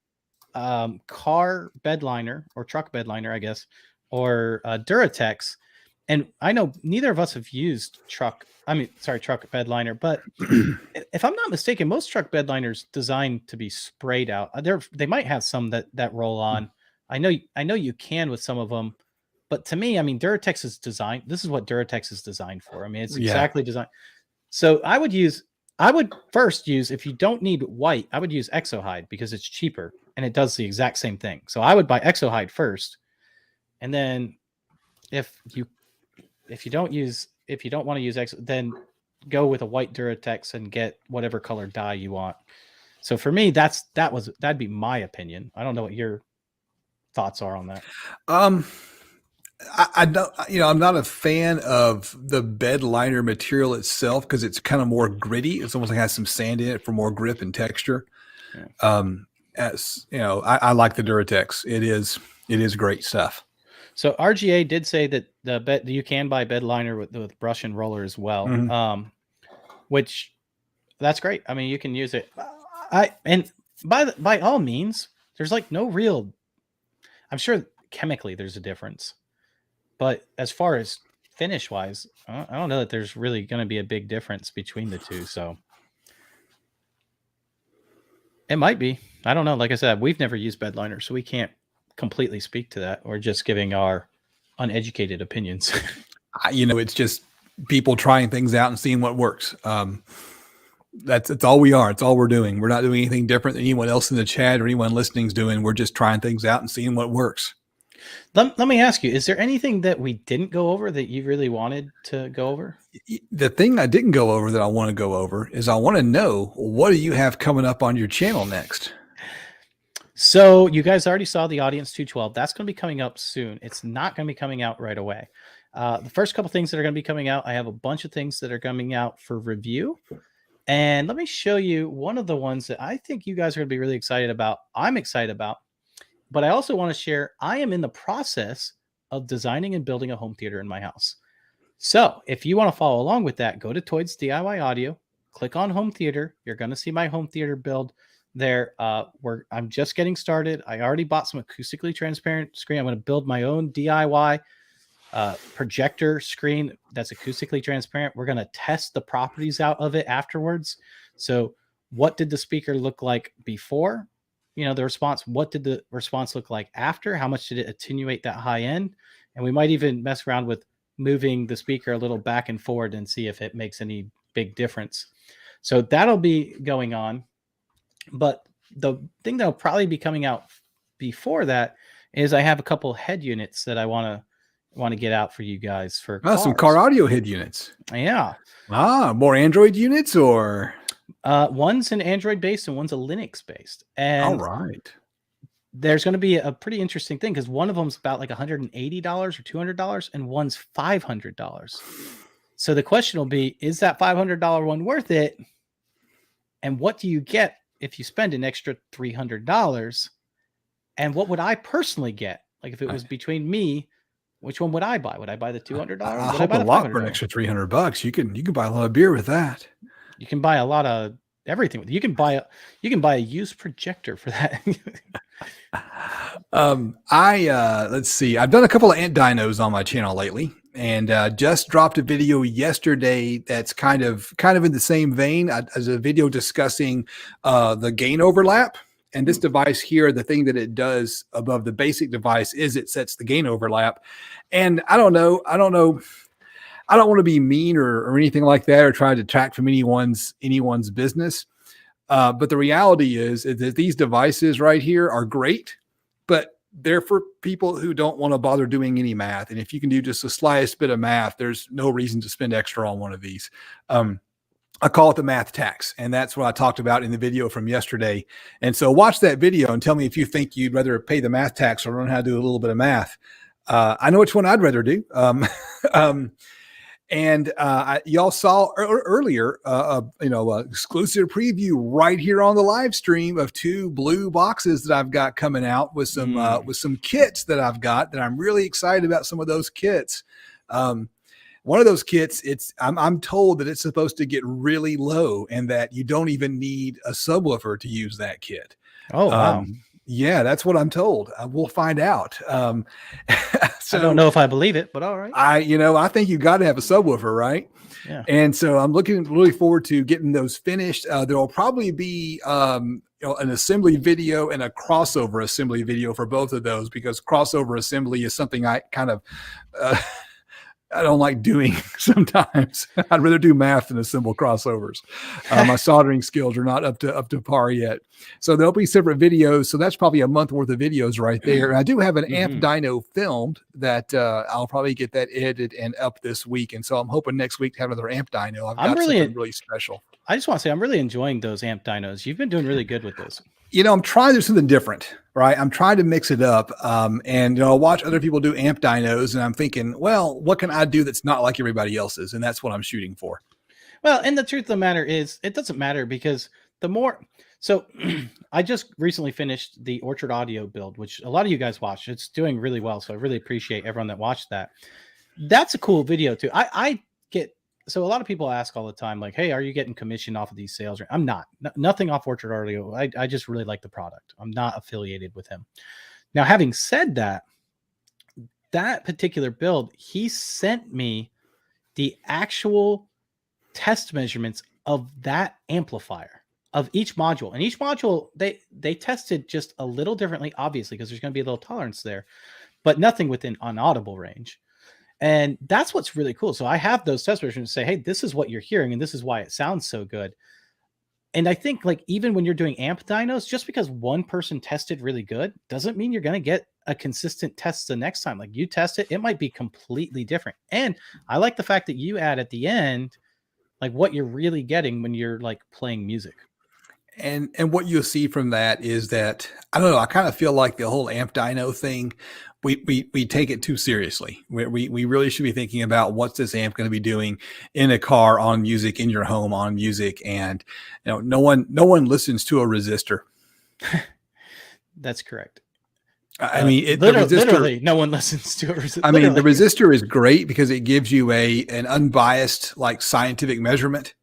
B: car bed liner or truck bed liner, I guess, or Duratex. And I know neither of us have used truck bed liner, but if I'm not mistaken, most truck bed liners designed to be sprayed out. They might have some that roll on. I know you can with some of them. But to me, Duratex is designed. This is what Duratex is designed for. It's exactly designed. So I would first use, if you don't need white, I would use Exohide because it's cheaper and it does the exact same thing. So I would buy Exohide first. And then if you don't want to use Exo, then go with a white Duratex and get whatever color dye you want. So for me, that'd be my opinion. I don't know what your thoughts are on that.
A: I don't, I'm not a fan of the bed liner material itself because it's kind of more gritty. It's almost like it has some sand in it for more grip and texture. Yeah. I like the Duratex. It is great stuff.
B: So RGA did say that you can buy bed liner with brush and roller as well. Mm-hmm. Which that's great. You can use it. And by all means, there's like no real, I'm sure chemically there's a difference. But as far as finish wise, I don't know that there's really going to be a big difference between the two. So it might be. I don't know. Like I said, we've never used bed liner, so we can't completely speak to that. We're just giving our uneducated opinions.
A: It's just people trying things out and seeing what works. That's all we are. It's all we're doing. We're not doing anything different than anyone else in the chat or anyone listening is doing. We're just trying things out and seeing what works.
B: Let me ask you, is there anything that we didn't go over that you really wanted to go over?
A: The thing I didn't go over that I want to go over is I want to know, what do you have coming up on your channel next?
B: So you guys already saw the Audience 212. That's going to be coming up soon. It's not going to be coming out right away. The first couple things that are going to be coming out, I have a bunch of things that are coming out for review. And let me show you one of the ones that I think you guys are going to be really excited about. I'm excited about. But I also want to share, I am in the process of designing and building a home theater in my house. So if you want to follow along with that, go to Toyd's DIY Audio, click on home theater. You're going to see my home theater build there. I'm just getting started. I already bought some acoustically transparent screen. I'm going to build my own DIY projector screen that's acoustically transparent. We're going to test the properties out of it afterwards. So what did the speaker look like before? The response, what did the response look like after? How much did it attenuate that high end? And we might even mess around with moving the speaker a little back and forward and see if it makes any big difference. So that'll be going on. But the thing that'll probably be coming out before that is I have a couple head units that I want to get out for you guys for
A: some car audio head units.
B: Yeah.
A: More Android units or?
B: One's an Android based and one's a Linux based. And
A: all right,
B: there's going to be a pretty interesting thing because one of them's about like $180 or $200 and one's $500. So the question will be, is that $500 one worth it? And what do you get if you spend an extra $300? And what would I personally get Like if it was between me, which one would I buy? Would I buy the $200?
A: I
B: Would I
A: hope
B: buy
A: a
B: the
A: lot for an
B: $500?
A: extra $300. You can buy a lot of beer with that.
B: You can buy a lot of everything. You can buy a used projector for that.
A: Let's see. I've done a couple of ant dynos on my channel lately, and just dropped a video yesterday that's kind of in the same vein as a video discussing the gain overlap. And this device here, the thing that it does above the basic device is it sets the gain overlap. And I don't know. I don't want to be mean or anything like that, or try to detract from anyone's business. But the reality is that these devices right here are great, but they're for people who don't want to bother doing any math. And if you can do just the slightest bit of math, there's no reason to spend extra on one of these. I call it the math tax. And that's what I talked about in the video from yesterday. And so watch that video and tell me if you think you'd rather pay the math tax or learn how to do a little bit of math. I know which one I'd rather do. And y'all saw earlier, exclusive preview right here on the live stream of 2 blue boxes that I've got coming out with some kits that I've got that I'm really excited about. Some of those kits. One of those kits, I'm told that it's supposed to get really low and that you don't even need a subwoofer to use that kit.
B: Oh, wow.
A: Yeah, that's what I'm told. We'll find out.
B: So I don't know if I believe it, but all right.
A: I think you got to have a subwoofer, right?
B: Yeah.
A: And so I'm looking really forward to getting those finished. There will probably be an assembly video and a crossover assembly video for both of those, because crossover assembly is something I kind of I don't like doing sometimes. I'd rather do math than assemble crossovers. My soldering skills are not up to par yet. So there'll be separate videos. So that's probably a month worth of videos right there. And I do have an amp dyno filmed that I'll probably get that edited and up this week. And so I'm hoping next week to have another amp dyno. I've got something really special.
B: I just want to say I'm really enjoying those amp dynos. You've been doing really good with those.
A: I'm trying to do something different, right? I'm trying to mix it up. And I watch other people do amp dynos and I'm thinking, well, what can I do that's not like everybody else's? And that's what I'm shooting for.
B: Well, and the truth of the matter is it doesn't matter, because so I just recently finished the Orchard Audio build, which a lot of you guys watched. It's doing really well. So I really appreciate everyone that watched that. That's a cool video too. So a lot of people ask all the time, like, hey, are you getting commission off of these sales? I'm not. Nothing off Orchard Audio. I just really like the product. I'm not affiliated with him. Now, having said that, that particular build, he sent me the actual test measurements of that amplifier, of each module. And each module, they tested just a little differently, obviously, because there's going to be a little tolerance there, but nothing within unaudible range. And that's what's really cool. So I have those test measurements say, hey, this is what you're hearing, and this is why it sounds so good. And I think, like, even when you're doing amp dynos, just because one person tested really good doesn't mean you're going to get a consistent test the next time. Like, you test it, it might be completely different. And I like the fact that you add at the end, like, what you're really getting when you're like playing music.
A: And what you'll see from that is that, I don't know, I kind of feel like the whole amp dyno thing, we take it too seriously. We really should be thinking about what's this amp going to be doing in a car, on music, in your home, on music. And no one listens to a resistor.
B: That's correct.
A: I mean,
B: literally no one listens to a resistor.
A: I mean, the resistor is great because it gives you an unbiased, like, scientific measurement.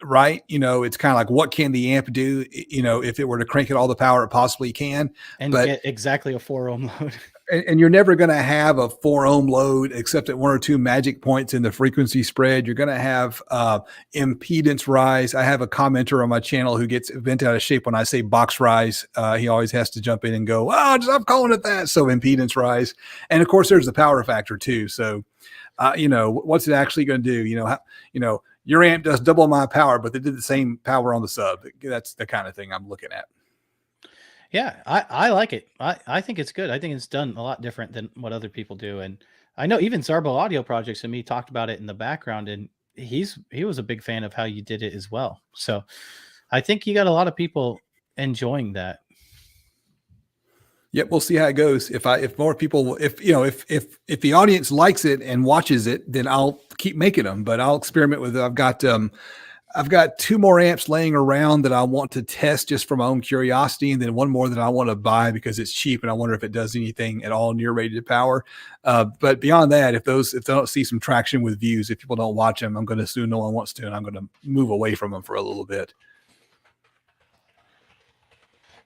A: Right. It's kind of like, what can the amp do, if it were to crank it all the power it possibly can,
B: and get exactly a 4 ohm load.
A: And you're never going to have a 4 ohm load except at 1 or 2 magic points in the frequency spread. You're going to have impedance rise. I have a commenter on my channel who gets bent out of shape when I say box rise. He always has to jump in and go, oh, I'm calling it that. So impedance rise. And of course, there's the power factor too. So, what's it actually going to do? Your amp does double my power, but they did the same power on the sub. That's the kind of thing I'm looking at.
B: Yeah, I like it. I think it's good. I think it's done a lot different than what other people do. And I know even Zarbo Audio Projects and me talked about it in the background, and he was a big fan of how you did it as well. So I think you got a lot of people enjoying that.
A: Yep, we'll see how it goes. If more people, if the audience likes it and watches it, then I'll keep making them. But I'll experiment with it. I've got I've got 2 more amps laying around that I want to test just for my own curiosity, and then 1 more that I want to buy because it's cheap and I wonder if it does anything at all near rated power. But beyond that, if they don't see some traction with views, if people don't watch them, I'm going to assume no one wants to, and I'm going to move away from them for a little bit.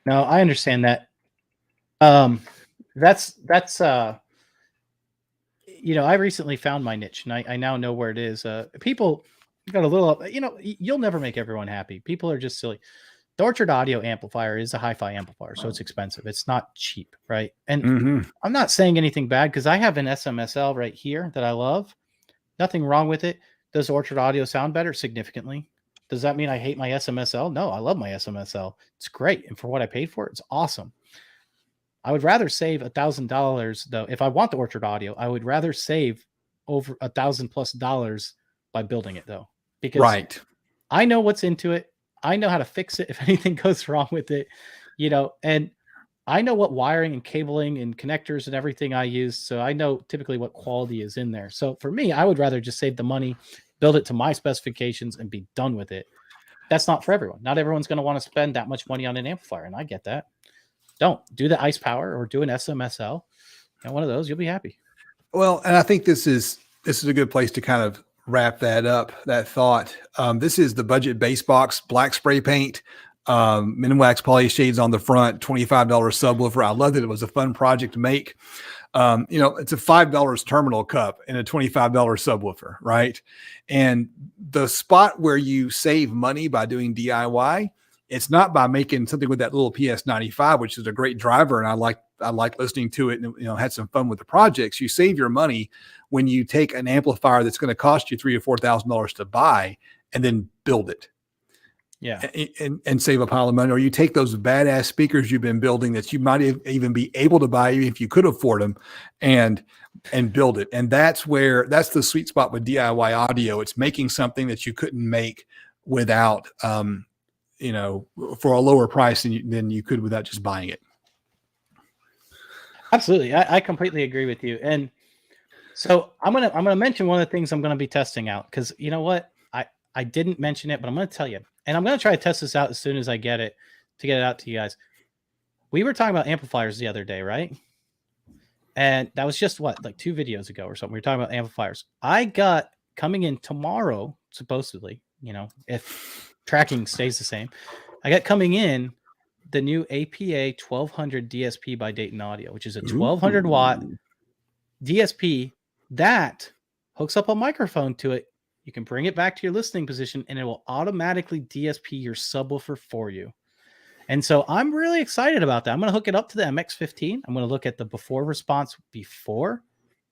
B: No, I understand that. That's I recently found my niche, and I now know where it is. People got a little, you'll never make everyone happy. People are just silly. The Orchard Audio amplifier is a hi-fi amplifier, so it's expensive. It's not cheap, right? And I'm not saying anything bad because I have an SMSL right here that I love. Nothing wrong with it. Does Orchard Audio sound better? Significantly. Does that mean I hate my SMSL? No, I love my SMSL. It's great. And for what I paid for it, it's awesome. I would rather save $1,000 though. If I want the Orchard Audio, I would rather save over $1,000+ by building it though, because I know what's into it. I know how to fix it if anything goes wrong with it, and I know what wiring and cabling and connectors and everything I use. So I know typically what quality is in there. So for me, I would rather just save the money, build it to my specifications, and be done with it. That's not for everyone. Not everyone's going to want to spend that much money on an amplifier, and I get that. Don't do the Ice Power or do an SMSL, and one of those, you'll be happy.
A: Well, and I think this is a good place to kind of wrap that up, that thought. This is the budget base box, black spray paint, Minwax poly shades on the front, $25 subwoofer. I love that it was a fun project to make. It's a $5 terminal cup and a $25 subwoofer, right? And the spot where you save money by doing DIY, it's not by making something with that little PS95, which is a great driver, and I like listening to it, and had some fun with the projects. You save your money when you take an amplifier that's going to cost you $3,000 or $4,000 to buy, and then build it.
B: Yeah,
A: and save a pile of money. Or you take those badass speakers you've been building that you might even be able to buy if you could afford them, and build it. And that's the sweet spot with DIY audio. It's making something that you couldn't make without, for a lower price than you could without just buying it.
B: Absolutely. I completely agree with you. And so I'm gonna mention one of the things I'm gonna be testing out, because you know what? I didn't mention it, but I'm gonna tell you. And I'm going to try to test this out as soon as I get it, to get it out to you guys. We were talking about amplifiers the other day, right? And that was just like 2 videos ago or something. We were talking about amplifiers. I got coming in tomorrow, supposedly, if tracking stays the same, I got coming in the new APA 1200 DSP by Dayton Audio, which is a 1200 watt DSP that hooks up a microphone to it. You can bring it back to your listening position and it will automatically DSP your subwoofer for you. And so I'm really excited about that. I'm going to hook it up to the MX-15. I'm going to look at the before response before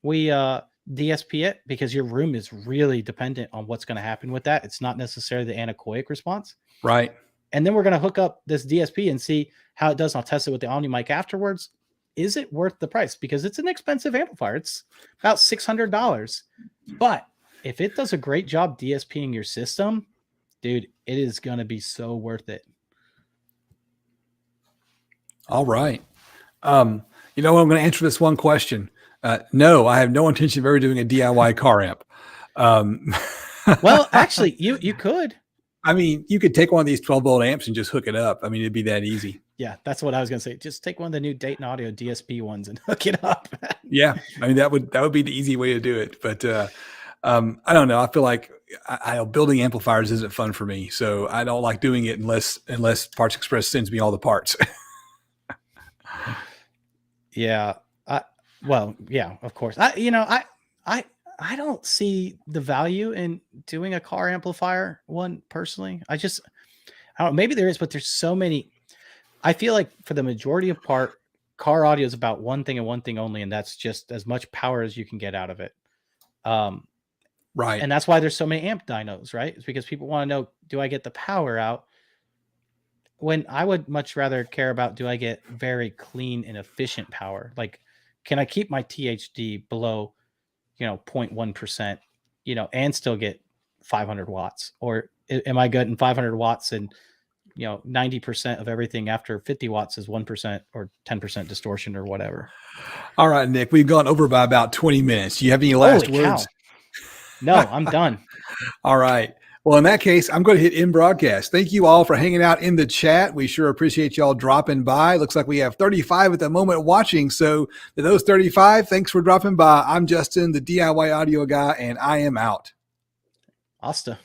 B: we DSP it, because your room is really dependent on what's going to happen with that. It's not necessarily the anechoic response.
A: Right.
B: And then we're going to hook up this DSP and see how it does. I'll test it with the Omni mic afterwards. Is it worth the price? Because it's an expensive amplifier. It's about $600. But if it does a great job DSPing your system, dude, it is going to be so worth it.
A: All right. I'm going to answer this one question. No, I have no intention of ever doing a DIY car amp.
B: Well, actually, you could.
A: I mean, you could take one of these 12-volt amps and just hook it up. I mean, it'd be that easy.
B: Yeah, that's what I was going to say. Just take one of the new Dayton Audio DSP ones and hook it up.
A: Yeah, I mean, that would be the easy way to do it. But I don't know. I feel like building amplifiers isn't fun for me, so I don't like doing it unless Parts Express sends me all the parts.
B: Yeah. Well, yeah, of course. I don't see the value in doing a car amplifier one personally. I don't know, maybe there is, but there's so many. I feel like for the majority of part, car audio is about one thing and one thing only, and that's just as much power as you can get out of it.
A: Right.
B: And that's why there's so many amp dynos, right? It's because people want to know, do I get the power out? When I would much rather care about, do I get very clean and efficient power? Like, can I keep my THD below, 0.1%, and still get 500 watts? Or am I getting 500 watts and, 90% of everything after 50 watts is 1% or 10% distortion or whatever?
A: All right, Nick, we've gone over by about 20 minutes. Do you have any last words?
B: No, I'm done.
A: All right. Well, in that case, I'm going to hit in broadcast. Thank you all for hanging out in the chat. We sure appreciate y'all dropping by. Looks like we have 35 at the moment watching. So to those 35, thanks for dropping by. I'm Justin, the DIY audio guy, and I am out.
B: Asta.